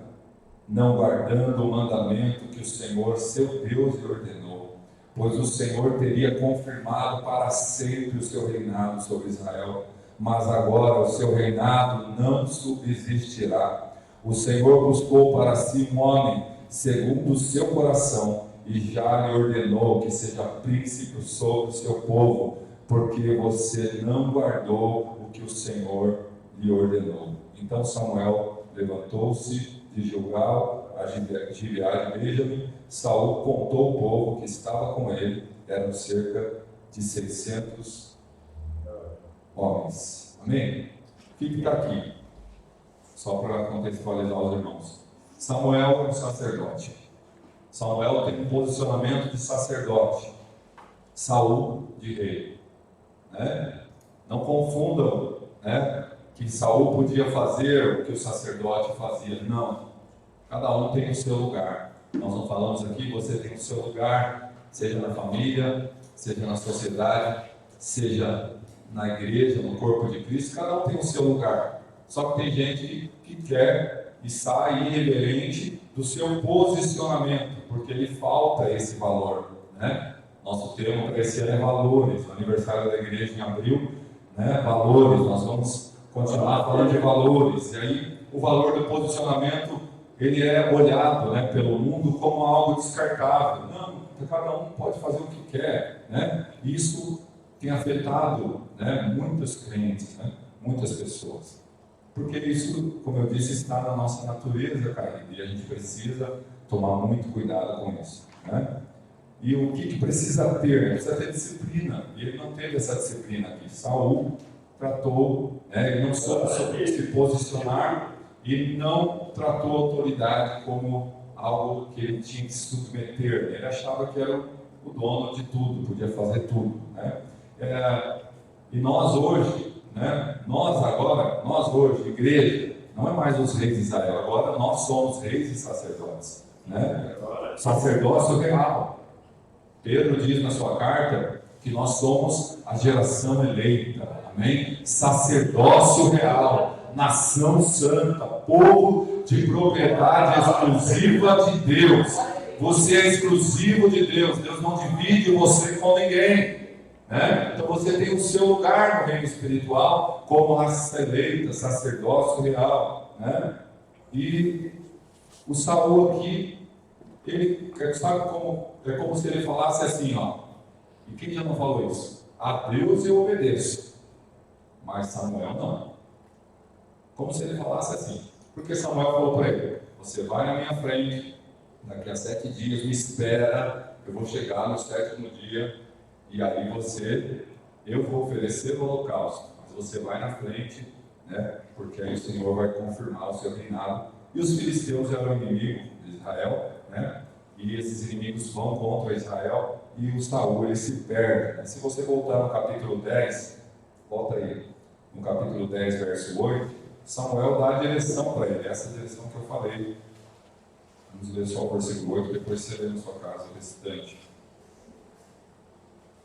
não guardando o mandamento que o Senhor, seu Deus, lhe ordenou, pois o Senhor teria confirmado para sempre o seu reinado sobre Israel, mas agora o seu reinado não subsistirá. O Senhor buscou para si um homem segundo o seu coração e já lhe ordenou que seja príncipe sobre o seu povo, porque você não guardou o que o Senhor lhe ordenou. Então Samuel levantou-se de Gilgal a Gileade e Benjamim. Saul contou o povo que estava com ele, eram cerca de 600 homens. Amém? O que está aqui? Só para contextualizar os irmãos. Samuel é um sacerdote. Samuel tem um posicionamento de sacerdote. Saul de rei. Né? Não confundam, né, que Saul podia fazer o que o sacerdote fazia. Não. Cada um tem o seu lugar. Nós não falamos aqui, você tem o seu lugar, seja na família, seja na sociedade, seja na igreja, no corpo de Cristo. Cada um tem o seu lugar. Só que tem gente que quer e sai irreverente do seu posicionamento, porque lhe falta esse valor, né? Nosso tema para esse ano é valores. O aniversário da igreja em abril, né? Valores. Nós vamos continuar falando de valores. E aí o valor do posicionamento, ele é olhado, né, pelo mundo como algo descartável. Não, cada um pode fazer o que quer, né? Isso tem afetado, né, muitos crentes, né, muitas pessoas. Porque isso, como eu disse, está na nossa natureza caída e a gente precisa tomar muito cuidado com isso, né? E o que precisa ter? Precisa ter disciplina. E ele não teve essa disciplina aqui. Saul tratou, né, ele não soube se posicionar e não tratou a autoridade como algo que ele tinha que se submeter. Ele achava que era o dono de tudo, podia fazer tudo, né? E nós hoje, né, nós hoje, igreja, não é mais os reis de Israel, agora nós somos reis e sacerdotes, né? Sacerdócio real. Pedro diz na sua carta que nós somos a geração eleita, amém? Sacerdócio real, nação santa, povo de propriedade exclusiva de Deus. Você é exclusivo de Deus, Deus não divide você com ninguém, né? Então você tem o seu lugar no reino espiritual como raça eleita, sacerdócio real, né? E o Saul aqui, ele sabe como, é como se ele falasse assim, ó, e quem já não falou isso? A Deus eu obedeço, mas Samuel não. Como se ele falasse assim, porque Samuel falou para ele: você vai na minha frente, daqui a 7 dias me espera, eu vou chegar no 7º dia, e aí eu vou oferecer o holocausto, mas você vai na frente, né, porque aí o Senhor vai confirmar o seu reinado. E os filisteus eram inimigos de Israel, né? E esses inimigos vão contra Israel e o Saul ele se perde, né? Se você voltar no capítulo 10, volta aí, no capítulo 10, verso 8, Samuel dá a direção para ele, essa direção que eu falei. Vamos ler só o versículo 8, depois você lê na sua casa o restante,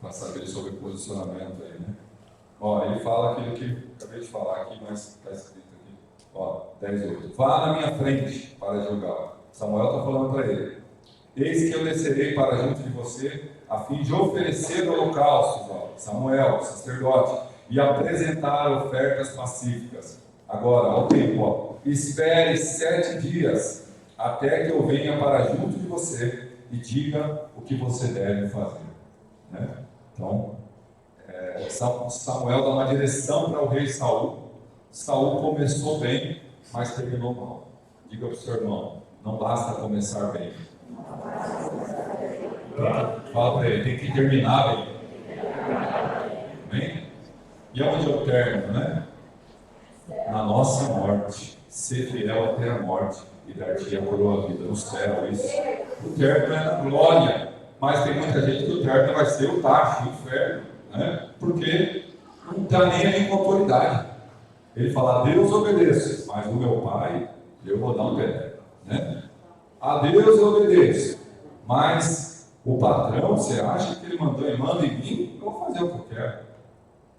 para saber sobre o posicionamento aí, né? Ó, ele fala aquilo que eu acabei de falar aqui, mas está escrito aqui. Ó, 10:8. Vá na minha frente para Gilgal. Samuel está falando para ele. Eis que eu descerei para junto de você, a fim de oferecer holocaustos, ó, Samuel, sacerdote, e apresentar ofertas pacíficas. Agora, ao tempo, ó, espere 7 dias, até que eu venha para junto de você e diga o que você deve fazer. Né? Então, Samuel dá uma direção para o rei Saul. Saul começou bem, mas terminou mal. Diga para o seu irmão, não basta começar bem. Fala para ele, tem que terminar bem. Amém? E onde é o término, né? Na nossa morte. Ser fiel até a morte e dar-te a coroa vida no céu. Isso. O término é na glória. Mas tem muita gente que o término vai ser o tacho, o inferno. Né? Porque não está nem aí com autoridade. Ele fala, a Deus obedeço, mas o meu pai, eu vou dar um pé. Né? A Deus eu obedeço, mas o patrão, você acha que ele manda em mim? Eu vou fazer o que eu quero.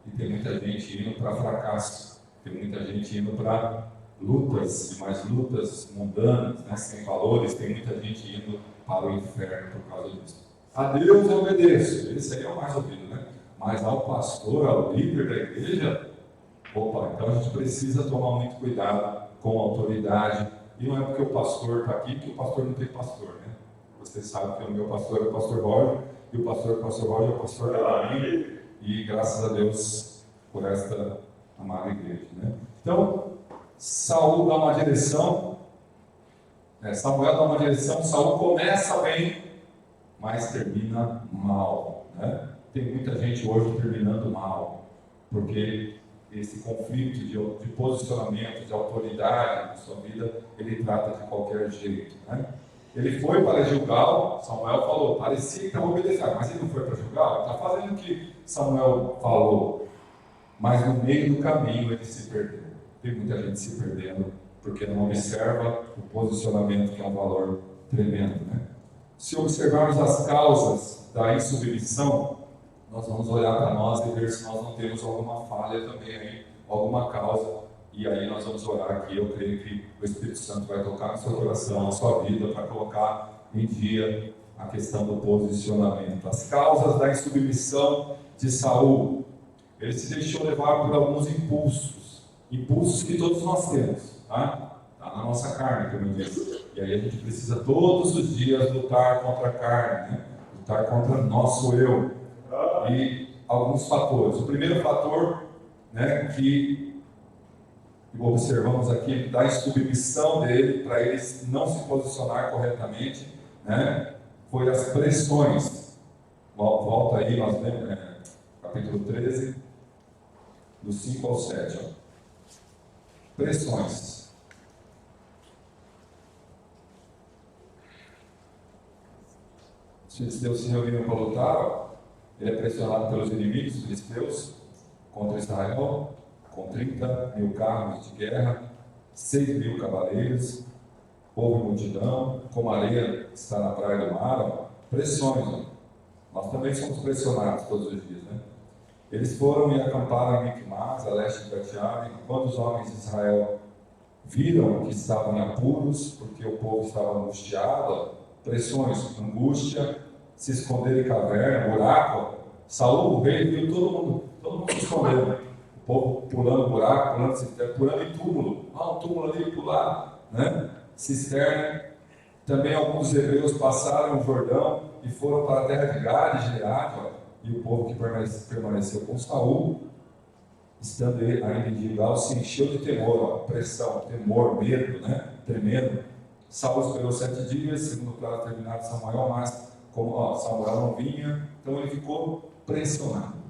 E tem muita gente indo para fracasso, tem muita gente indo para lutas, e mais lutas mundanas, né, sem valores, tem muita gente indo para o inferno por causa disso. A Deus eu obedeço, esse aí é o mais ouvido, né? Mas ao pastor, ao líder da igreja, opa, então a gente precisa tomar muito cuidado com a autoridade. E não é porque o pastor está aqui que o pastor não tem pastor, né? Você sabe que o meu pastor é o pastor Roger, e o pastor Roger é o pastor Elaine, e graças a Deus por esta amada igreja, né? Então, Saul dá uma direção, Samuel dá uma direção, Saul começa bem, mas termina mal, né? Tem muita gente hoje terminando mal, porque esse conflito de posicionamento, de autoridade na sua vida, ele trata de qualquer jeito, né? Ele foi para Gilgal, Samuel falou, parecia que estava obedecendo, mas ele não foi para Gilgal, ele está fazendo o que Samuel falou, mas no meio do caminho ele se perdeu. Tem muita gente se perdendo, porque não observa o posicionamento, que é um valor tremendo, né? Se observarmos as causas da insubmissão, nós vamos olhar para nós e ver se nós não temos alguma falha também aí, alguma causa, e aí nós vamos orar aqui. Eu creio que o Espírito Santo vai tocar no seu coração, na sua vida, para colocar em dia a questão do posicionamento. As causas da insubmissão de Saul. Ele se deixou levar por alguns impulsos que todos nós temos, tá? Está na nossa carne, como eu disse. E aí a gente precisa todos os dias lutar contra a carne, né? Lutar contra o nosso eu. E alguns fatores. O primeiro fator, né, que observamos aqui, da insubmissão dele, para ele não se posicionar corretamente, né, foi as pressões. Volta aí, nós lemos, capítulo 13, do 5 ao 7. Ó. Pressões. Os filisteus se reuniram para lutar, ó. Ele é pressionado pelos inimigos, os filisteus, contra Israel, com 30 mil carros de guerra, 6 mil cavaleiros, povo e multidão, como a areia está na praia do mar, ó. Pressões. Ó. Nós também somos pressionados todos os dias, né? Eles foram e acamparam em Micmas, a leste de Bet-Aven. Quando os homens de Israel viram que estavam em apuros, porque o povo estava angustiado, ó, pressões, angústia, se esconder em caverna, buraco. Saul, o rei, viu todo mundo se escondendo. O povo pulando buraco, pulando cisterna, pulando em túmulo. Um túmulo ali, pular, né? Cisterna. Também alguns hebreus passaram o Jordão e foram para a terra de Gade e Gileade, e o povo que permaneceu com Saul, estando ainda em Gilgal, se encheu de temor, pressão, temor, medo, né? Tremendo. Saul esperou 7 dias, segundo o prazo terminado de Samuel, mas como Samuel não vinha, então ele ficou pressionado.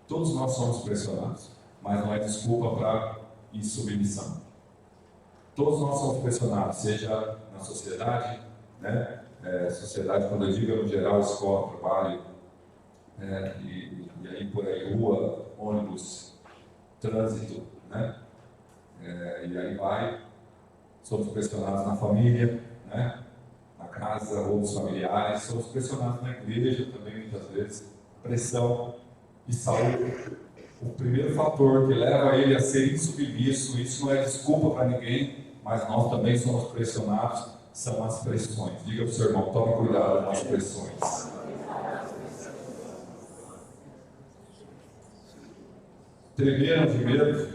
Todos nós somos pressionados, mas não é desculpa para insubmissão. Todos nós somos pressionados, seja na sociedade, né? sociedade, quando eu digo no geral, escola, trabalho, e aí por aí, rua, ônibus, trânsito, né? E aí vai, somos pressionados na família, né? Na casa, outros familiares, somos pressionados na igreja também, muitas vezes, pressão de saúde. O primeiro fator que leva ele a ser insubmisso, isso não é desculpa para ninguém, mas nós também somos pressionados, são as pressões. Diga para o seu irmão, tome cuidado com as pressões. Tremeram de medo,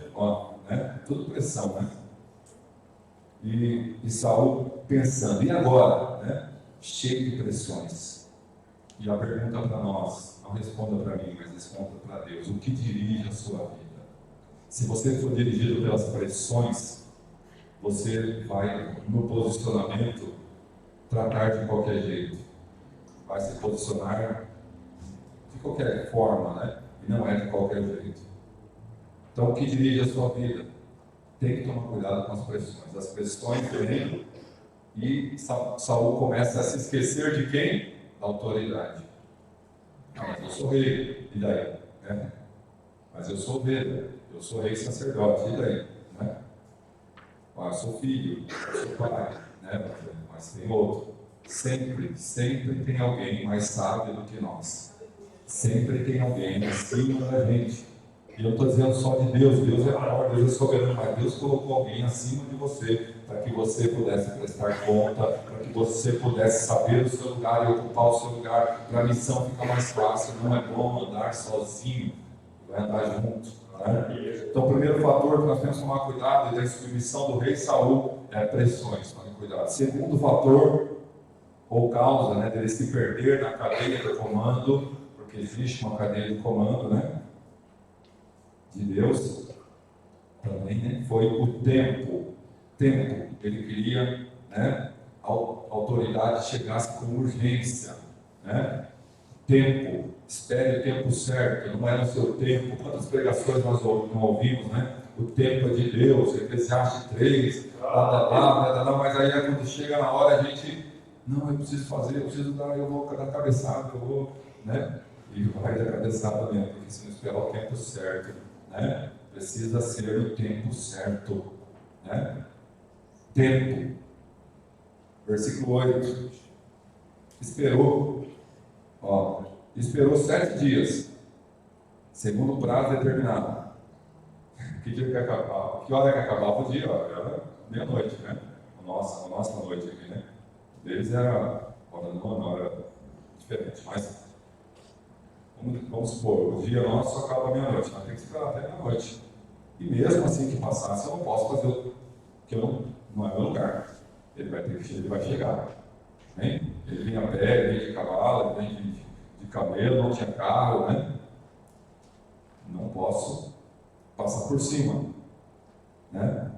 né? Tudo pressão, né? E Saul pensando, e agora? Né? Cheio de pressões. E a pergunta para nós, não responda para mim, mas responda para Deus, o que dirige a sua vida? Se você for dirigido pelas pressões, você vai, no posicionamento, tratar de qualquer jeito. Vai se posicionar de qualquer forma, né? E não é de qualquer jeito. Então, o que dirige a sua vida? Tem que tomar cuidado com as pressões. As pressões vêm e Saul começa a se esquecer de quem? Da autoridade. Mas eu sou rei, e daí? Né? Mas eu sou ovelha, eu sou rei sacerdote, e daí? Né? Eu sou filho, eu sou pai, né? Mas tem outro. Sempre tem alguém mais sábio do que nós. Sempre tem alguém acima da gente. E eu estou dizendo só de Deus, Deus é maior, Deus é soberano, mas Deus colocou alguém acima de você, para que você pudesse prestar conta, para que você pudesse saber o seu lugar e ocupar o seu lugar, para a missão ficar mais fácil. Não é bom andar sozinho, vai andar junto. Né? Então, o primeiro fator que nós temos que tomar cuidado da insubmissão do rei Saul é pressões, tomem cuidado. Segundo fator, ou causa, né, dele se perder na cadeia de comando, porque existe uma cadeia de comando, né? De Deus também, né? Foi o tempo. Ele queria, né, a autoridade chegasse com urgência, né? Tempo, espere o tempo certo, não é no seu tempo. Quantas pregações nós não ouvimos, né? O tempo é de Deus, Eclesiastes 3, mas aí quando chega na hora a gente, não, eu preciso fazer, eu vou dar cabeçada, eu vou, né? E vai dar cabeçada mesmo, porque se não esperar o tempo certo, né? Precisa ser o tempo certo, né? Tempo. Versículo 8. Esperou 7 dias, segundo o prazo determinado. Que dia que acabava? Que hora que acabava o dia? Era meia-noite, né? A nossa noite aqui, né? Deles era hora do nono, era diferente, mas vamos supor, o dia nosso acaba meia-noite, nós temos que esperar até meia-noite. E mesmo assim que passasse, eu não posso fazer o que não é meu lugar. Ele vai chegar. Né? Ele vinha a pé, ele vinha de cavalo, ele vinha de camelo, não tinha carro, né? Não posso passar por cima. Né?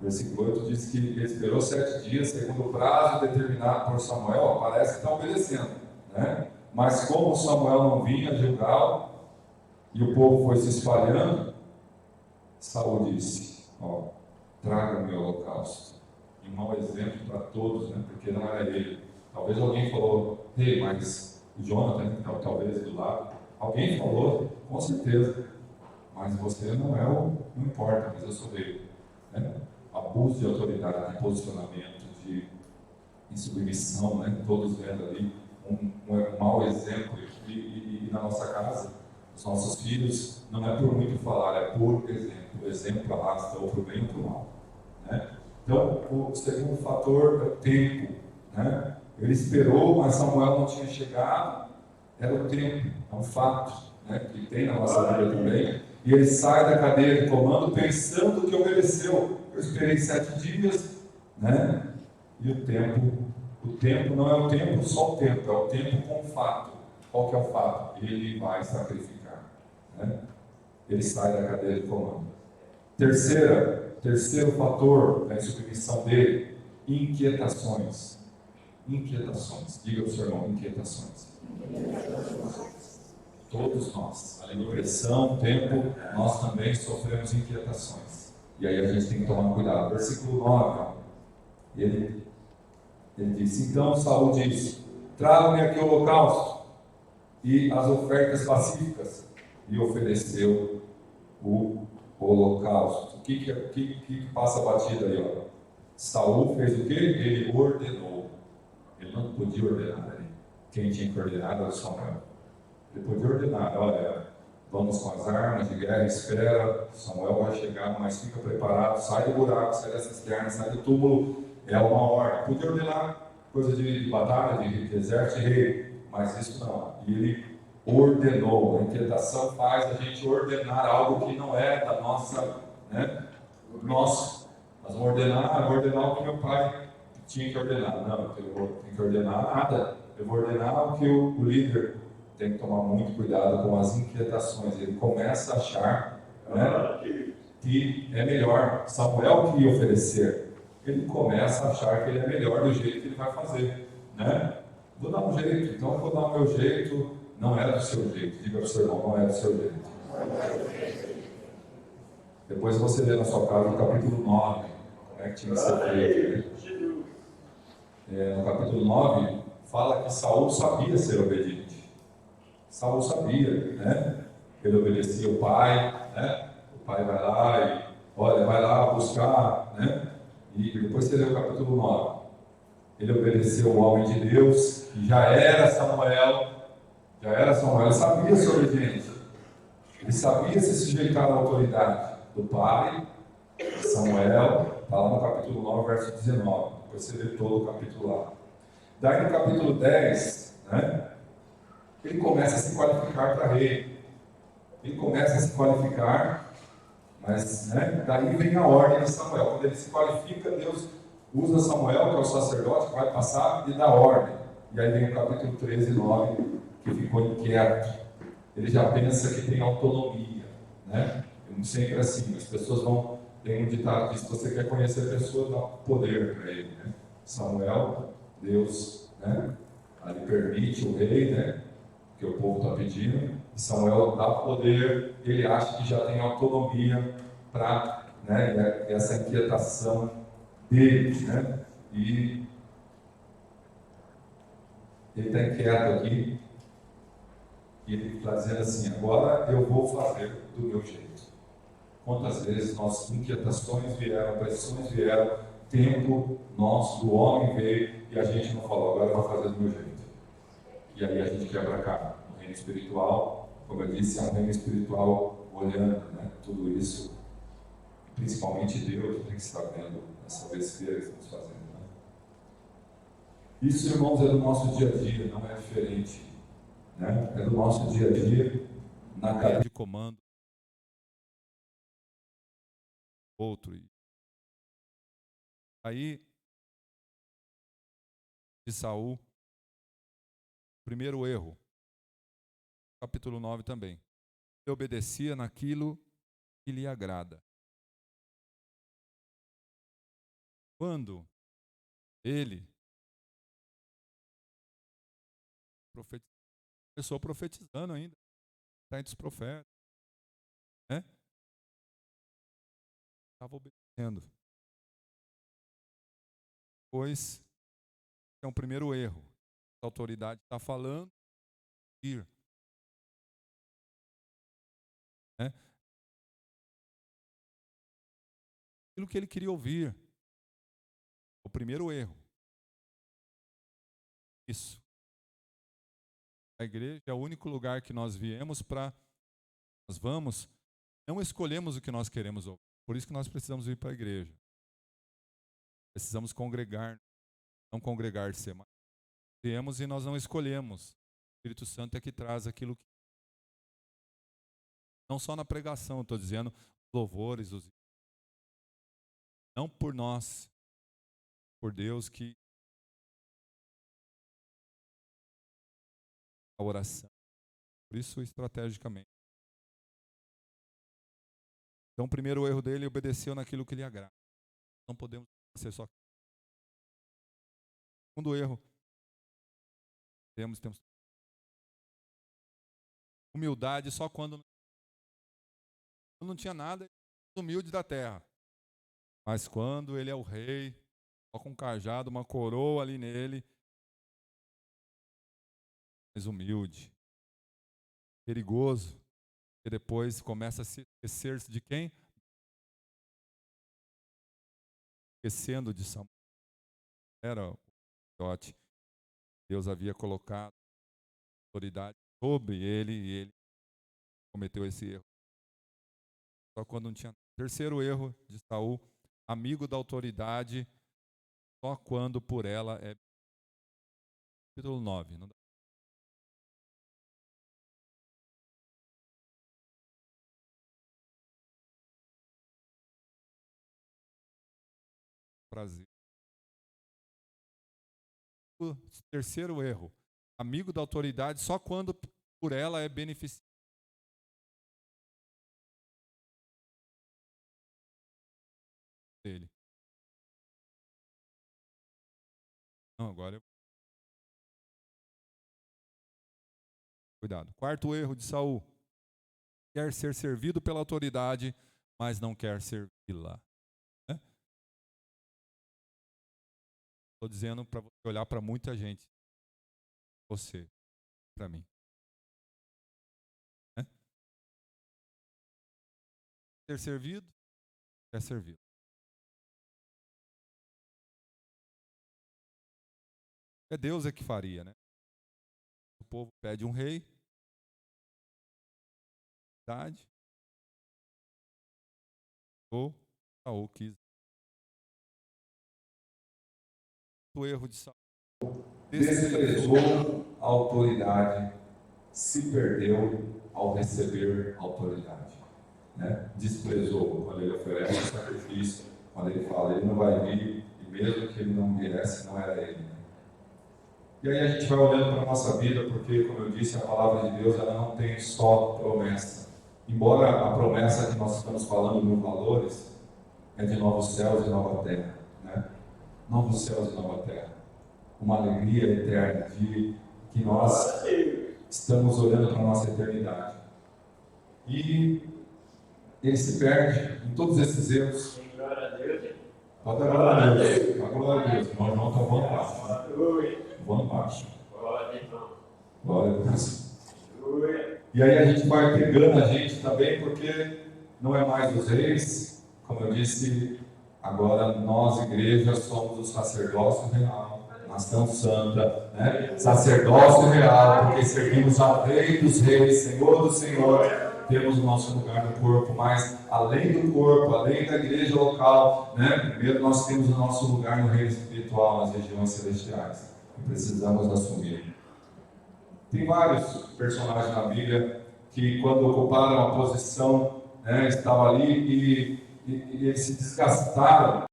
Versículo 8 diz que ele esperou 7 dias, segundo o prazo determinado por Samuel, parece que está obedecendo. Né? Mas como Samuel não vinha julgá-lo, e o povo foi se espalhando, Saul disse, traga-me o holocausto. E um mau exemplo para todos, né? Porque não era ele. Talvez alguém falou, mas o Jonathan, talvez do lado, alguém falou, com certeza, mas você não importa, mas eu sou rei. Né? Abuso de autoridade, de posicionamento, de insubmissão, né? Todos vendo ali um mau exemplo. E na nossa casa, os nossos filhos, não é por muito falar, é por exemplo. O exemplo arrasta ou para o bem ou para o mal. Né? Então, o segundo fator é o tempo. Né? Ele esperou, mas Samuel não tinha chegado. Era o tempo, é um fato, né? Que tem na nossa vida também. E ele sai da cadeia de comando pensando que obedeceu. Eu esperei 7 dias, né? E o tempo não é o tempo só o tempo, é o tempo com o fato. Qual que é o fato? Ele vai sacrificar. Né? Ele sai da cadeia de comando. Terceiro fator da insubmissão dele, inquietações. Diga para o seu irmão, inquietações. Todos nós, além de pressão, tempo, nós também sofremos inquietações. E aí a gente tem que tomar cuidado. Versículo 9, ele Ele disse, então Saul disse, traga-me aqui o holocausto e as ofertas pacíficas. E ofereceu o holocausto. O que passa batida aí? Ó? Saul fez o quê? Ele ordenou. Ele não podia ordenar. Né? Quem tinha que ordenar era o Samuel. Ele podia ordenar, olha, vamos com as armas de guerra, espera, Samuel vai chegar, mas fica preparado, sai do buraco, sai da cisterna, sai do túmulo, é uma ordem. Podia ordenar coisa de batalha, de exército, de rei, mas isso não. E ele ordenou. A inquietação faz a gente ordenar algo que não é da nossa, né? Nosso. Nós vamos ordenar o que meu pai tinha que ordenar. Não, eu tenho que ordenar nada. Eu vou ordenar o que o líder tem que tomar muito cuidado com as inquietações. Ele começa a achar, né, que é melhor Samuel que oferecer. Ele começa a achar que ele é melhor do jeito que ele vai fazer, né? Vou dar um jeito, então eu vou dar o meu jeito. Não é do seu jeito. Diga para o seu irmão, não é do seu jeito. Depois você lê na sua casa no capítulo 9, como é que tinha que ser feito. No capítulo 9, fala que Saul sabia ser obediente. Saul sabia, né? Ele obedecia o pai, né? O pai vai lá e, olha, vai lá buscar, né? E depois você lê o capítulo 9. Ele obedeceu o homem de Deus, que já era Samuel, ele sabia ser obediente. Ele sabia se sujeitar à autoridade do pai, Samuel, está lá no capítulo 9, verso 19. Depois você lê todo o capítulo lá. Daí no capítulo 10, né? Ele começa a se qualificar para rei. Ele começa a se qualificar, mas, né, daí vem a ordem de Samuel. Quando ele se qualifica, Deus usa Samuel, que é o sacerdote, que vai passar e dá ordem. E aí vem o capítulo 13, 9, que ficou inquieto. Ele já pensa que tem autonomia, né? Sempre assim, as pessoas vão... Tem um ditado que se você quer conhecer a pessoa, dá poder para ele, né? Samuel, Deus, né, ali permite o rei, né, que o povo está pedindo, e Samuel dá poder, ele acha que já tem autonomia para, né, essa inquietação dele, né, e ele está inquieto aqui, e ele está dizendo assim, agora eu vou fazer do meu jeito. Quantas vezes nossas inquietações vieram, pressões vieram, tempo nosso, do homem veio, e a gente não falou, agora eu vou fazer do meu jeito. E aí a gente quebra a cara. No reino espiritual, como eu disse, é um reino espiritual olhando, né, tudo isso, principalmente Deus tem que estar vendo essa besteira que estamos fazendo. Né? Isso, irmãos, é do nosso dia a dia, não é diferente. Né? É do nosso dia a dia, na cadeia de comando. Outro. Aí, de Saul, primeiro erro, capítulo 9 também. Ele obedecia naquilo que lhe agrada. Quando ele começou profetizando ainda, está entre os profetas, né? Estava obedecendo. Pois é um primeiro erro. A autoridade está falando, ir. Né? Aquilo que ele queria ouvir. O primeiro erro. Isso. A igreja é o único lugar que nós viemos para... Nós vamos, não escolhemos o que nós queremos ouvir. Por isso que nós precisamos ir para a igreja. Precisamos congregar, não congregar-se mais. Viemos e nós não escolhemos. O Espírito Santo é que traz aquilo que... Não só na pregação, estou dizendo, os louvores, não por nós, por Deus que... A oração. Por isso, estrategicamente. Então, o primeiro erro dele, obedeceu naquilo que lhe agrada. Não podemos ser só... Segundo erro, temos humildade só quando não tinha nada, humilde da terra. Mas quando ele é o rei, coloca um cajado, uma coroa ali nele, mais humilde, perigoso, e depois começa a se esquecer-se de quem? Esquecendo de Samuel. Era o sacerdote. Deus havia colocado autoridade sobre ele e ele cometeu esse erro. Só quando não tinha. Terceiro erro de Saul, amigo da autoridade, só quando por ela é. Capítulo 9. Não dá. Prazer. O terceiro erro, amigo da autoridade só quando por ela é beneficiado. Dele. Não, agora eu... Cuidado. Quarto erro de Saul. Quer ser servido pela autoridade, mas não quer servi-la. Estou dizendo para você olhar para muita gente. Você, para mim. Ser servido, quer servir. É Deus que faria, né? O povo pede um rei. Ou Saul quis. O erro de Saul. Desprezou a autoridade, se perdeu ao receber autoridade. Né? Desprezou quando ele oferece o sacrifício, quando ele fala, ele não vai vir, e mesmo que ele não viesse, não era ele. E aí a gente vai olhando para a nossa vida, porque, como eu disse, a palavra de Deus ela não tem só promessa. Embora a promessa que nós estamos falando no Valores é de novos céus e nova terra. Né? Novos céus e nova terra. Uma alegria eterna de que nós estamos olhando para a nossa eternidade. E ele se perde em todos esses erros. Glória a Deus. Pode dar glória a Deus. Glória a Deus. Nós não estamos voando baixo. Voando baixo. Glória a Deus. E aí a gente vai pegando a gente também, porque não é mais os reis, como eu disse, agora nós, igreja, somos o sacerdócio real, nação santa, né? Sacerdócio real, porque servimos ao Rei dos Reis, Senhor do Senhor. Temos o nosso lugar no corpo, mas além do corpo, além da igreja local, né? Primeiro nós temos o nosso lugar no reino espiritual, nas regiões celestiais, e precisamos assumir. Tem vários personagens na Bíblia que, quando ocuparam a posição, né, estavam ali e eles se desgastaram.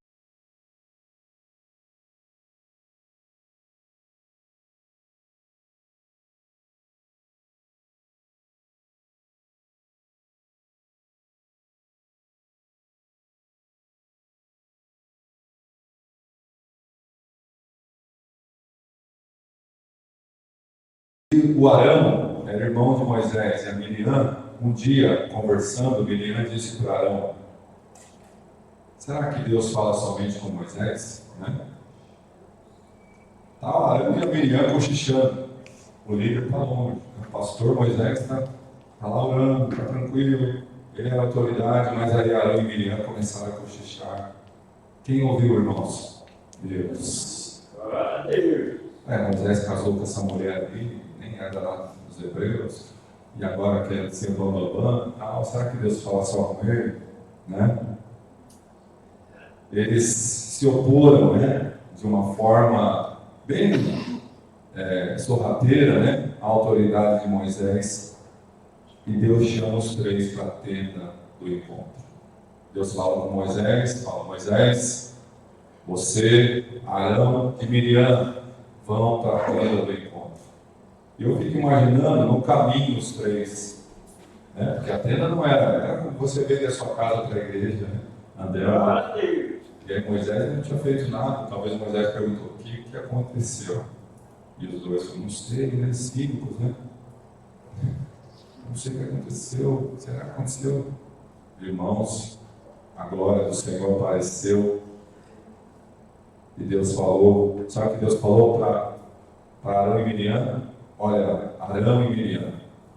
O Arão era irmão de Moisés e a Miriam, um dia, conversando, Miriam disse para Arão: será que Deus fala somente com Moisés? Né? Tá o Arão e a Miriam cochichando. O líder está longe. O pastor Moisés está lá orando, está tranquilo. Ele era autoridade, mas aí Arão e Miriam começaram a cochichar. Quem ouviu, irmãos? Deus. Moisés casou com essa mulher ali, nem era lá dos hebreus, e agora quer ser bambambam e tal. Será que Deus fala só com ele? Né? Eles se oporam, né, de uma forma bem sorrateira, né, à autoridade de Moisés, e Deus chama os três para a tenda do encontro. Deus fala com Moisés, fala: Moisés, você, Arão e Miriam vão para a tenda do encontro. E eu fico imaginando no caminho os três, né? Porque a tenda não era como você veio da sua casa para a igreja, né? Andando. E aí Moisés não tinha feito nada. Talvez Moisés perguntou: o que aconteceu? E os dois falaram: não sei, né? Cínicos, né? Não sei o que aconteceu. Será que aconteceu? Irmãos, a glória do Senhor apareceu. E Deus falou, sabe o que Deus falou para Arão e Miriam? Olha, Arão e Miriam,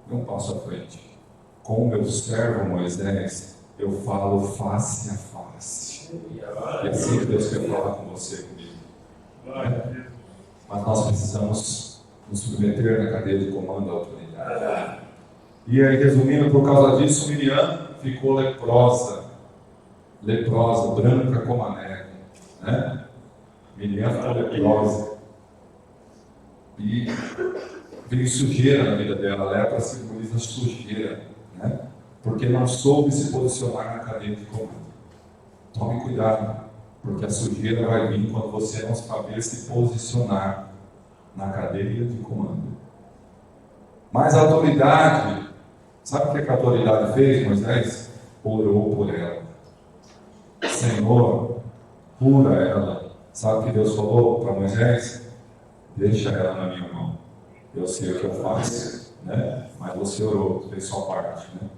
dê um passo à frente. Com o meu servo Moisés, eu falo face a face. E assim Deus quer falar com você e comigo. Mas nós precisamos nos submeter na cadeia de comando da autoridade. E aí, resumindo, por causa disso, Miriam ficou leprosa, branca como a neve, né? Miriam ficou leprosa. E veio sujeira na vida dela. A lepra simboliza sujeira, né? Porque não soube se posicionar na cadeia de comando. Tome cuidado, porque a sujeira vai vir quando você não saber se posicionar na cadeia de comando. Mas a autoridade, sabe o que a autoridade fez, Moisés? Orou por ela. Senhor, cura ela. Sabe o que Deus falou para Moisés? Deixa ela na minha mão. Eu sei o que eu faço, né? Mas você orou, fez sua parte, né?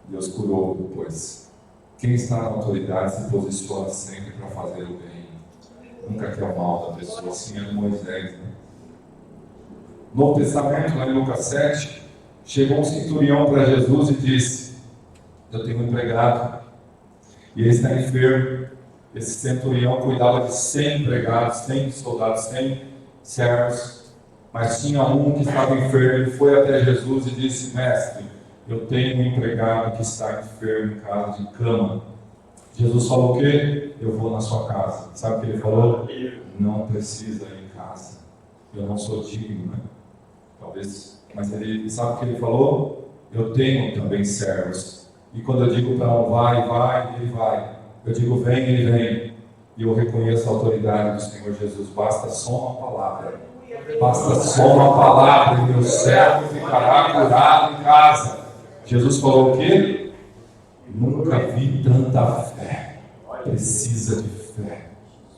Deus curou depois. Quem está na autoridade se posiciona sempre para fazer o bem. Nunca quer o mal da pessoa. Assim é Moisés, né? No Novo Testamento, lá em Lucas 7, chegou um centurião para Jesus e disse: eu tenho um empregado e ele está enfermo. Esse centurião cuidava de 100 empregados, 100 soldados, 100 servos, mas tinha um que estava enfermo. Ele foi até Jesus e disse: mestre, eu tenho um empregado que está enfermo em casa de cama. Jesus falou o quê? Eu vou na sua casa. Sabe o que ele falou? Não precisa ir em casa. Eu não sou digno, né? Talvez, mas ele sabe o que ele falou? Eu tenho também servos. E quando eu digo para um vai, ele vai. Eu digo vem, ele vem. E eu reconheço a autoridade do Senhor Jesus. Basta só uma palavra. Basta só uma palavra e meu servo ficará curado em casa. Jesus falou o quê? Nunca vi tanta fé. Precisa de fé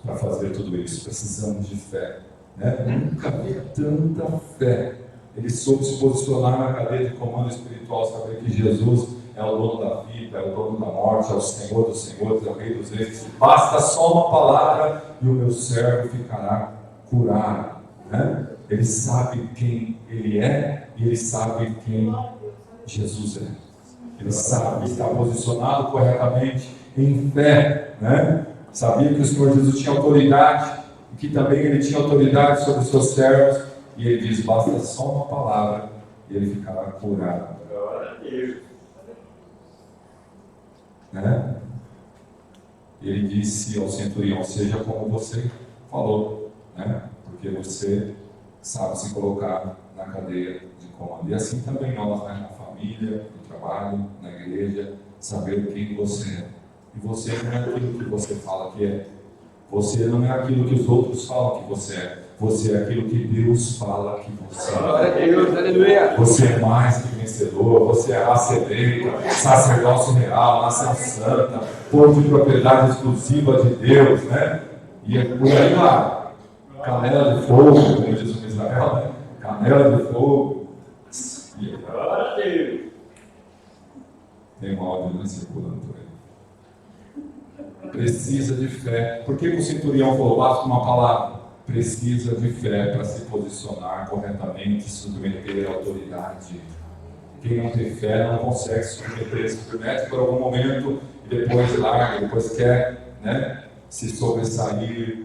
para fazer tudo isso. Precisamos de fé, né? Nunca vi tanta fé. Ele soube se posicionar na cadeia de comando espiritual, saber que Jesus é o dono da vida, é o dono da morte, é o Senhor dos senhores, é o Rei dos reis. Basta só uma palavra e o meu servo ficará curado, né? Ele sabe quem ele é e ele sabe quem Jesus é. Ele sabe, está posicionado corretamente em fé, né? Sabia que o Senhor Jesus tinha autoridade e que também ele tinha autoridade sobre os seus servos. E ele diz: basta só uma palavra e ele ficará curado. Né? Ele disse ao centurião: seja como você falou, né? Porque você sabe se colocar na cadeia de comando. E assim também nós, né? Na família, no trabalho, na igreja, saber quem você é. E você não é aquilo que você fala que é. Você não é aquilo que os outros falam que você é. Você é aquilo que Deus fala que você é. Você é mais que vencedor. Você é raça eleita, sacerdócio real, nação santa, povo de propriedade exclusiva de Deus, né? E é por aí lá. Canela de fogo, como diz o Israel, né? Canela de fogo. Tem um áudio circulando por aí. Precisa de fé. Por que o centurião falou: basta uma palavra? Precisa de fé para se posicionar corretamente, submeter à autoridade. Quem não tem fé não consegue se submete por algum momento e depois larga, depois quer, né, se sobressair,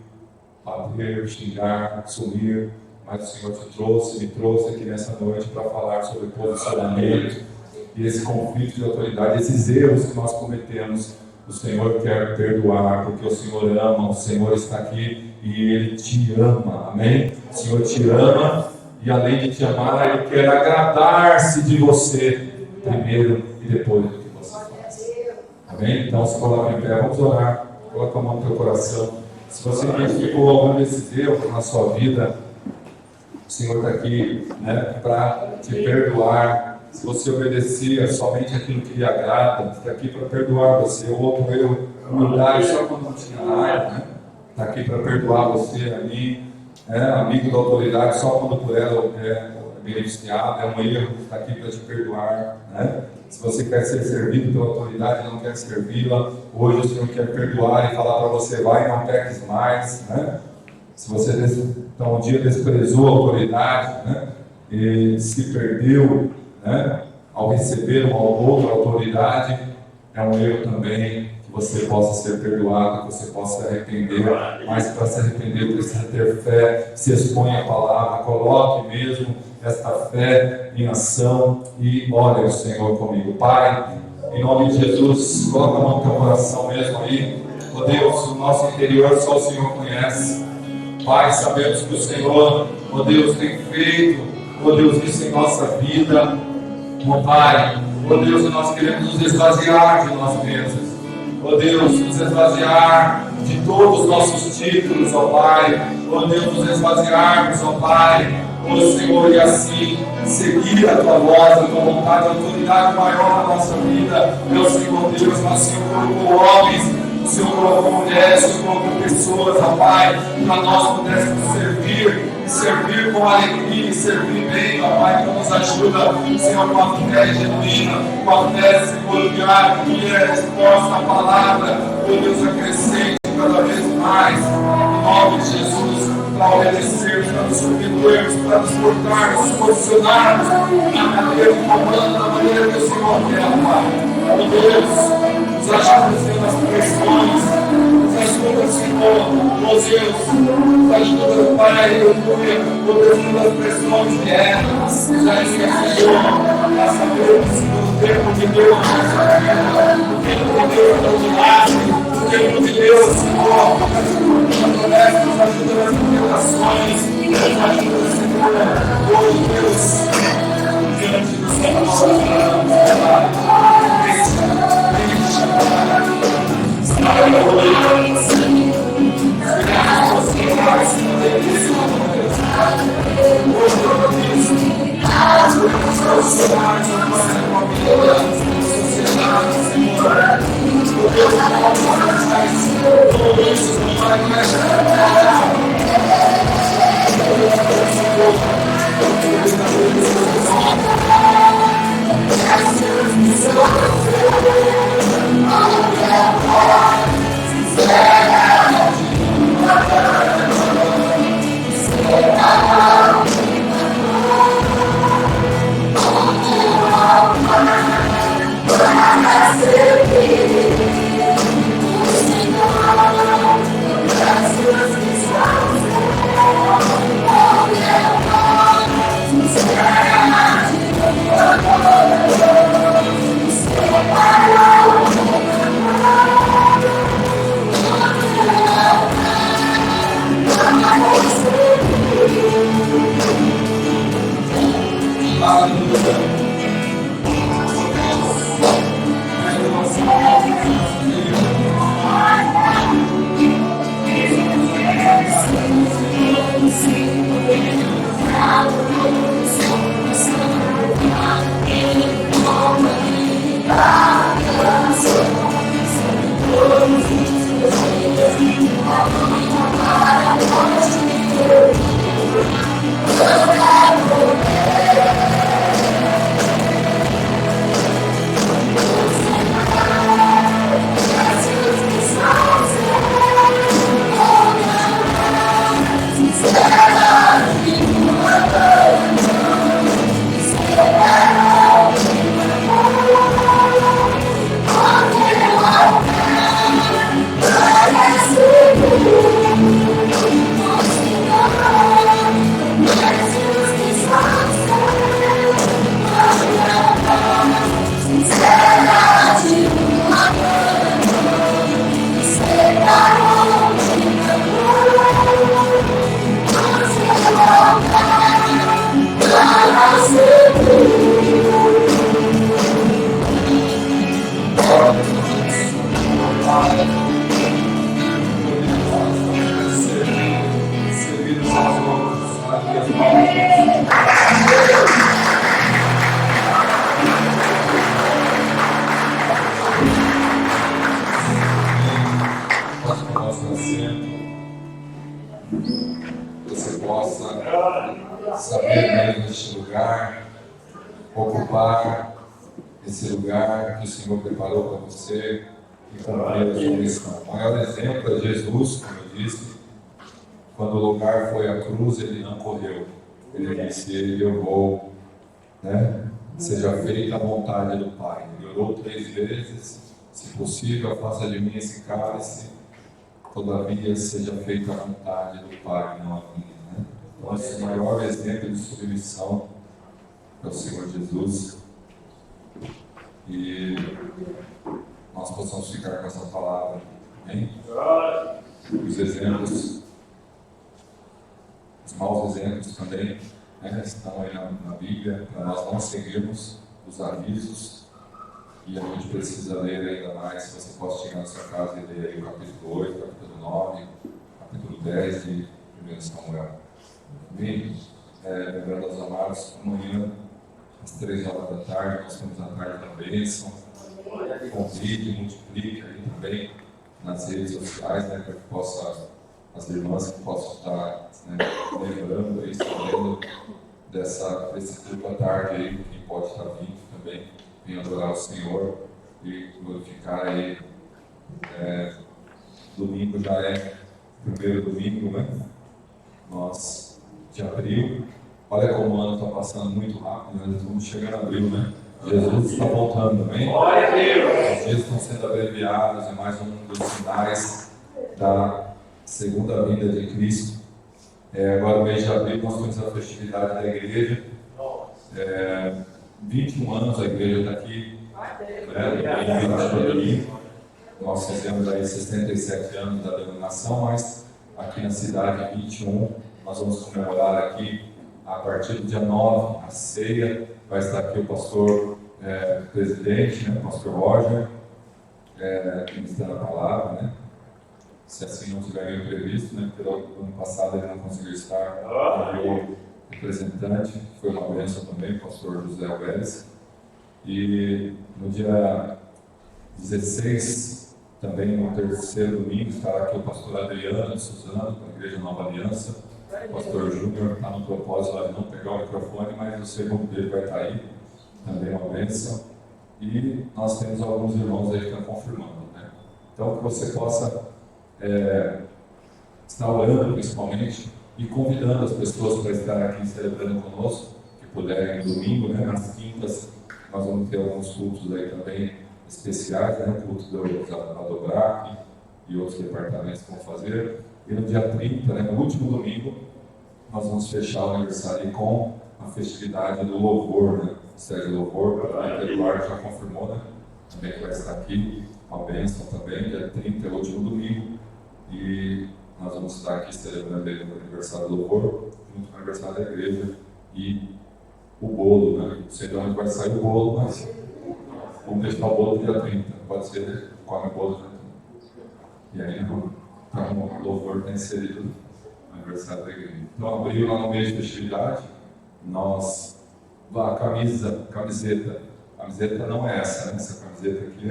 bater, xingar, sumir. Mas o Senhor me trouxe aqui nessa noite para falar sobre posicionamento e esse conflito de autoridade, esses erros que nós cometemos. O Senhor quer perdoar, porque o Senhor ama, o Senhor está aqui e Ele te ama, amém? O Senhor te ama e além de te amar, Ele quer agradar-se de você primeiro e depois do que você faz, amém? Então se coloca em pé, vamos orar, coloca a mão no teu coração. Se você identificou algum desses erros na sua vida, o Senhor está aqui, né, para te perdoar. Se você obedecia somente aquilo que lhe agrada, está aqui para perdoar você. O outro erro, humildade só quando não tinha raiva, né? Está aqui para perdoar você, a mim, amigo da autoridade, só quando por ela beneficiado, é um erro, está aqui para te perdoar, né? Se você quer ser servido pela autoridade e não quer servi-la, hoje o Senhor quer perdoar e falar para você, vai, não peques mais, né? Se você então, um dia desprezou a autoridade, né? E se perdeu, né? Ao receber uma outra autoridade, é um erro também que você possa ser perdoado, que você possa se arrepender, mas para se arrepender precisa ter fé, se exponha a palavra, coloque mesmo esta fé em ação e ore ao Senhor comigo. Pai, em nome de Jesus, coloca a mão no teu coração mesmo aí. Oh Deus, o nosso interior só o Senhor conhece. Pai, sabemos que o Senhor, oh Deus, tem feito, oh Deus, isso em nossa vida. Oh Pai, oh Deus, nós queremos nos esvaziar de nós mesmos. Oh Deus, nos esvaziar de todos os nossos títulos, ó Pai. Oh Deus, nos esvaziarmos, ó Pai. Oh Senhor, e assim seguir a Tua voz, a Tua vontade, a autoridade maior na nossa vida. Meu Senhor Deus, nós Senhor colocou homens, o Senhor colocou mulheres, o Senhor colocou pessoas, ó Pai, para nós pudéssemos servir, e servir com alegria, e servir bem, ó Pai, que nos ajuda, Senhor, com a fé genuína, com a fé, Senhor, que é exposta à palavra, oh Deus, acrescente cada vez mais, em nome de Jesus, para obedecermos, para nos submetermos, para nos portarmos, nos posicionarmos na maneira que comanda, na maneira que o Senhor quer, Pai. Oh Deus, nos ajuda nas pressões, nos ajuda, Senhor, oh Deus, nos ajuda, Pai, aleluia, oh Deus, nas pressões vieram, nos ajuda, Senhor, a sabermos o tempo de Deus na nossa vida, o tempo de Deus no milagre, o tempo de Deus, Senhor, nos ajuda nas tentações, nos ajuda, Senhor, oh Deus, diante do Senhor, ocupar esse lugar que o Senhor preparou para você e cumprir a sua missão. O maior exemplo é Jesus, como eu disse, quando o lugar foi a cruz, ele não correu. Ele disse, eu vou, né? Seja feita a vontade do Pai. Ele orou 3 vezes, se possível, faça de mim esse cálice, todavia seja feita a vontade do Pai, não a minha. Né? Então, esse é o maior exemplo de submissão é o Senhor Jesus. E nós possamos ficar com essa palavra. Amém? Os exemplos, os maus exemplos também, né, estão aí na Bíblia, para nós não seguirmos os avisos. E a gente precisa ler ainda mais. Se você pode chegar na sua casa e ler aí o capítulo 8, capítulo 9, capítulo 10 de 1 Samuel. Amém? Lembrando aos amados, amanhã, às 3 horas da tarde, nós temos a tarde da bênção. Convide, multiplique aí também nas redes sociais, né, para que possa, as irmãs que possam estar, né, lembrando e sabendo desse culto à tarde aí, quem pode estar vindo também, venha adorar o Senhor e glorificar aí. Domingo já é o primeiro domingo, né? Nós, de abril, olha como o ano está passando muito rápido, nós estamos chegando a abril, né? Jesus está voltando, amém? Os dias estão sendo abreviados, é mais um dos sinais da segunda vinda de Cristo. Agora, no mês de abril, nós temos a festividade da igreja. 21 anos a igreja está aqui, né? Nós fizemos aí 67 anos da denominação, mas aqui na cidade, 21, nós vamos comemorar aqui a partir do dia 9, a ceia. Vai estar aqui o pastor presidente, né, o pastor Roger, ministrando a palavra, né? Se assim não tiver nenhum previsto, né, porque no ano passado ele não conseguiu estar, o representante, foi uma bênção também, o pastor José Alves. E no dia 16, também no terceiro domingo, estará aqui o pastor Adriano de Suzano, da Igreja Nova Aliança. O pastor Júnior está no propósito lá de não pegar o microfone, mas o segundo dele vai estar aí, também uma bênção. E nós temos alguns irmãos aí que estão confirmando, né? Então, que você possa estar orando, principalmente, e convidando as pessoas para estar aqui celebrando conosco, que puderem no domingo, né? Nas quintas, nós vamos ter alguns cultos aí também especiais, né? O culto da Dobrac e outros departamentos que vão fazer. E no dia 30, né, no último domingo, nós vamos fechar o aniversário com a festividade do louvor, né? O Sérgio Louvor, o Eduardo já confirmou, né? Também que vai estar aqui, uma bênção também, dia 30 é o último domingo. E nós vamos estar aqui celebrando o aniversário do louvor, junto com o aniversário da igreja e o bolo, né? Não sei de onde vai sair o bolo, mas vamos deixar o bolo dia 30, pode ser, né? Come o bolo dia 30. E aí, então, o louvor está inserido no aniversário da igreja. Então, abriu lá no mês de festividade, nós, a camiseta não é essa, né? Essa camiseta aqui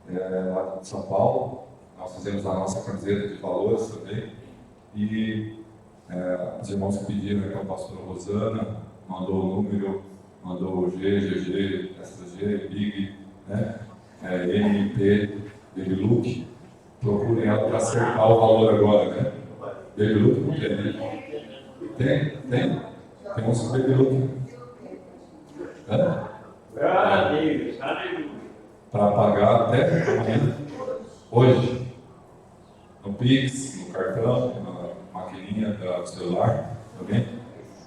é lá de São Paulo. Nós fizemos a nossa camiseta de valores também. E os irmãos que pediram aqui, a pastora Rosana, mandou o número, mandou o G, GG, SG, Big, né? MP, Baby Look. Procurem ela para acertar o valor agora, né? Baby Look não tem, né? Tem? Tem uns Baby Look. Para pagar até amanhã, hoje. No Pix, no cartão, na maquininha do celular, também.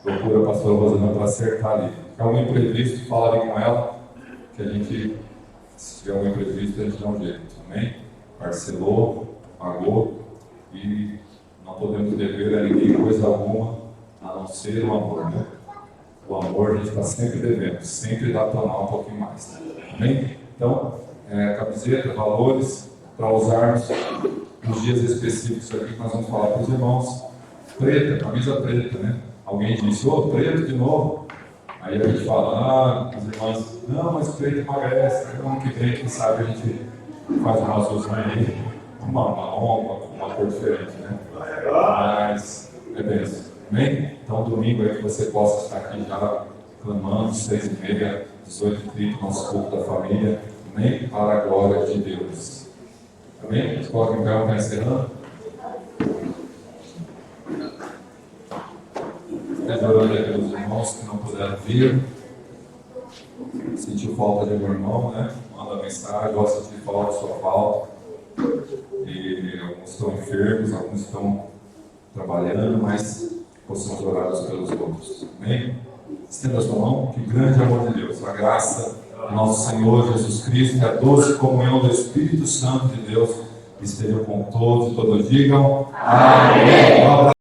Procura a pastora Rosana para acertar ali. Se tiver algum imprevisto, fala ali com ela, que a gente, se tiver algum imprevisto, a gente dá um jeito, amém? Parcelou, pagou e não podemos dever a ninguém coisa alguma, a não ser o amor, né? O amor a gente está sempre devendo, sempre dá para amar um pouquinho mais, amém? Então, camiseta, valores, para usarmos nos dias específicos aqui que nós vamos falar para os irmãos. Preta, camisa preta, né? Alguém disse, preto de novo. Aí a gente fala, as irmãs, não, mas preto emagrece. Ano que vem, quem sabe a gente faz uma azulzinha aí, uma cor diferente, né? Mas é bem isso. Amém? Então, domingo aí que você possa estar aqui já clamando, 6h30, 18h30, nosso culto da família, nem para a glória de Deus. Amém? Coloca em pé, está encerrando. Orando aí pelos irmãos que não puderam vir. Sentiu falta de algum irmão, né? Manda mensagem, gosta de falar de sua falta. E alguns estão enfermos, alguns estão trabalhando, mas possamos orar uns pelos outros. Amém? Estenda a sua mão, que grande amor de Deus, a graça do nosso Senhor Jesus Cristo, e a doce comunhão do Espírito Santo de Deus esteja com todos e todos digam amém.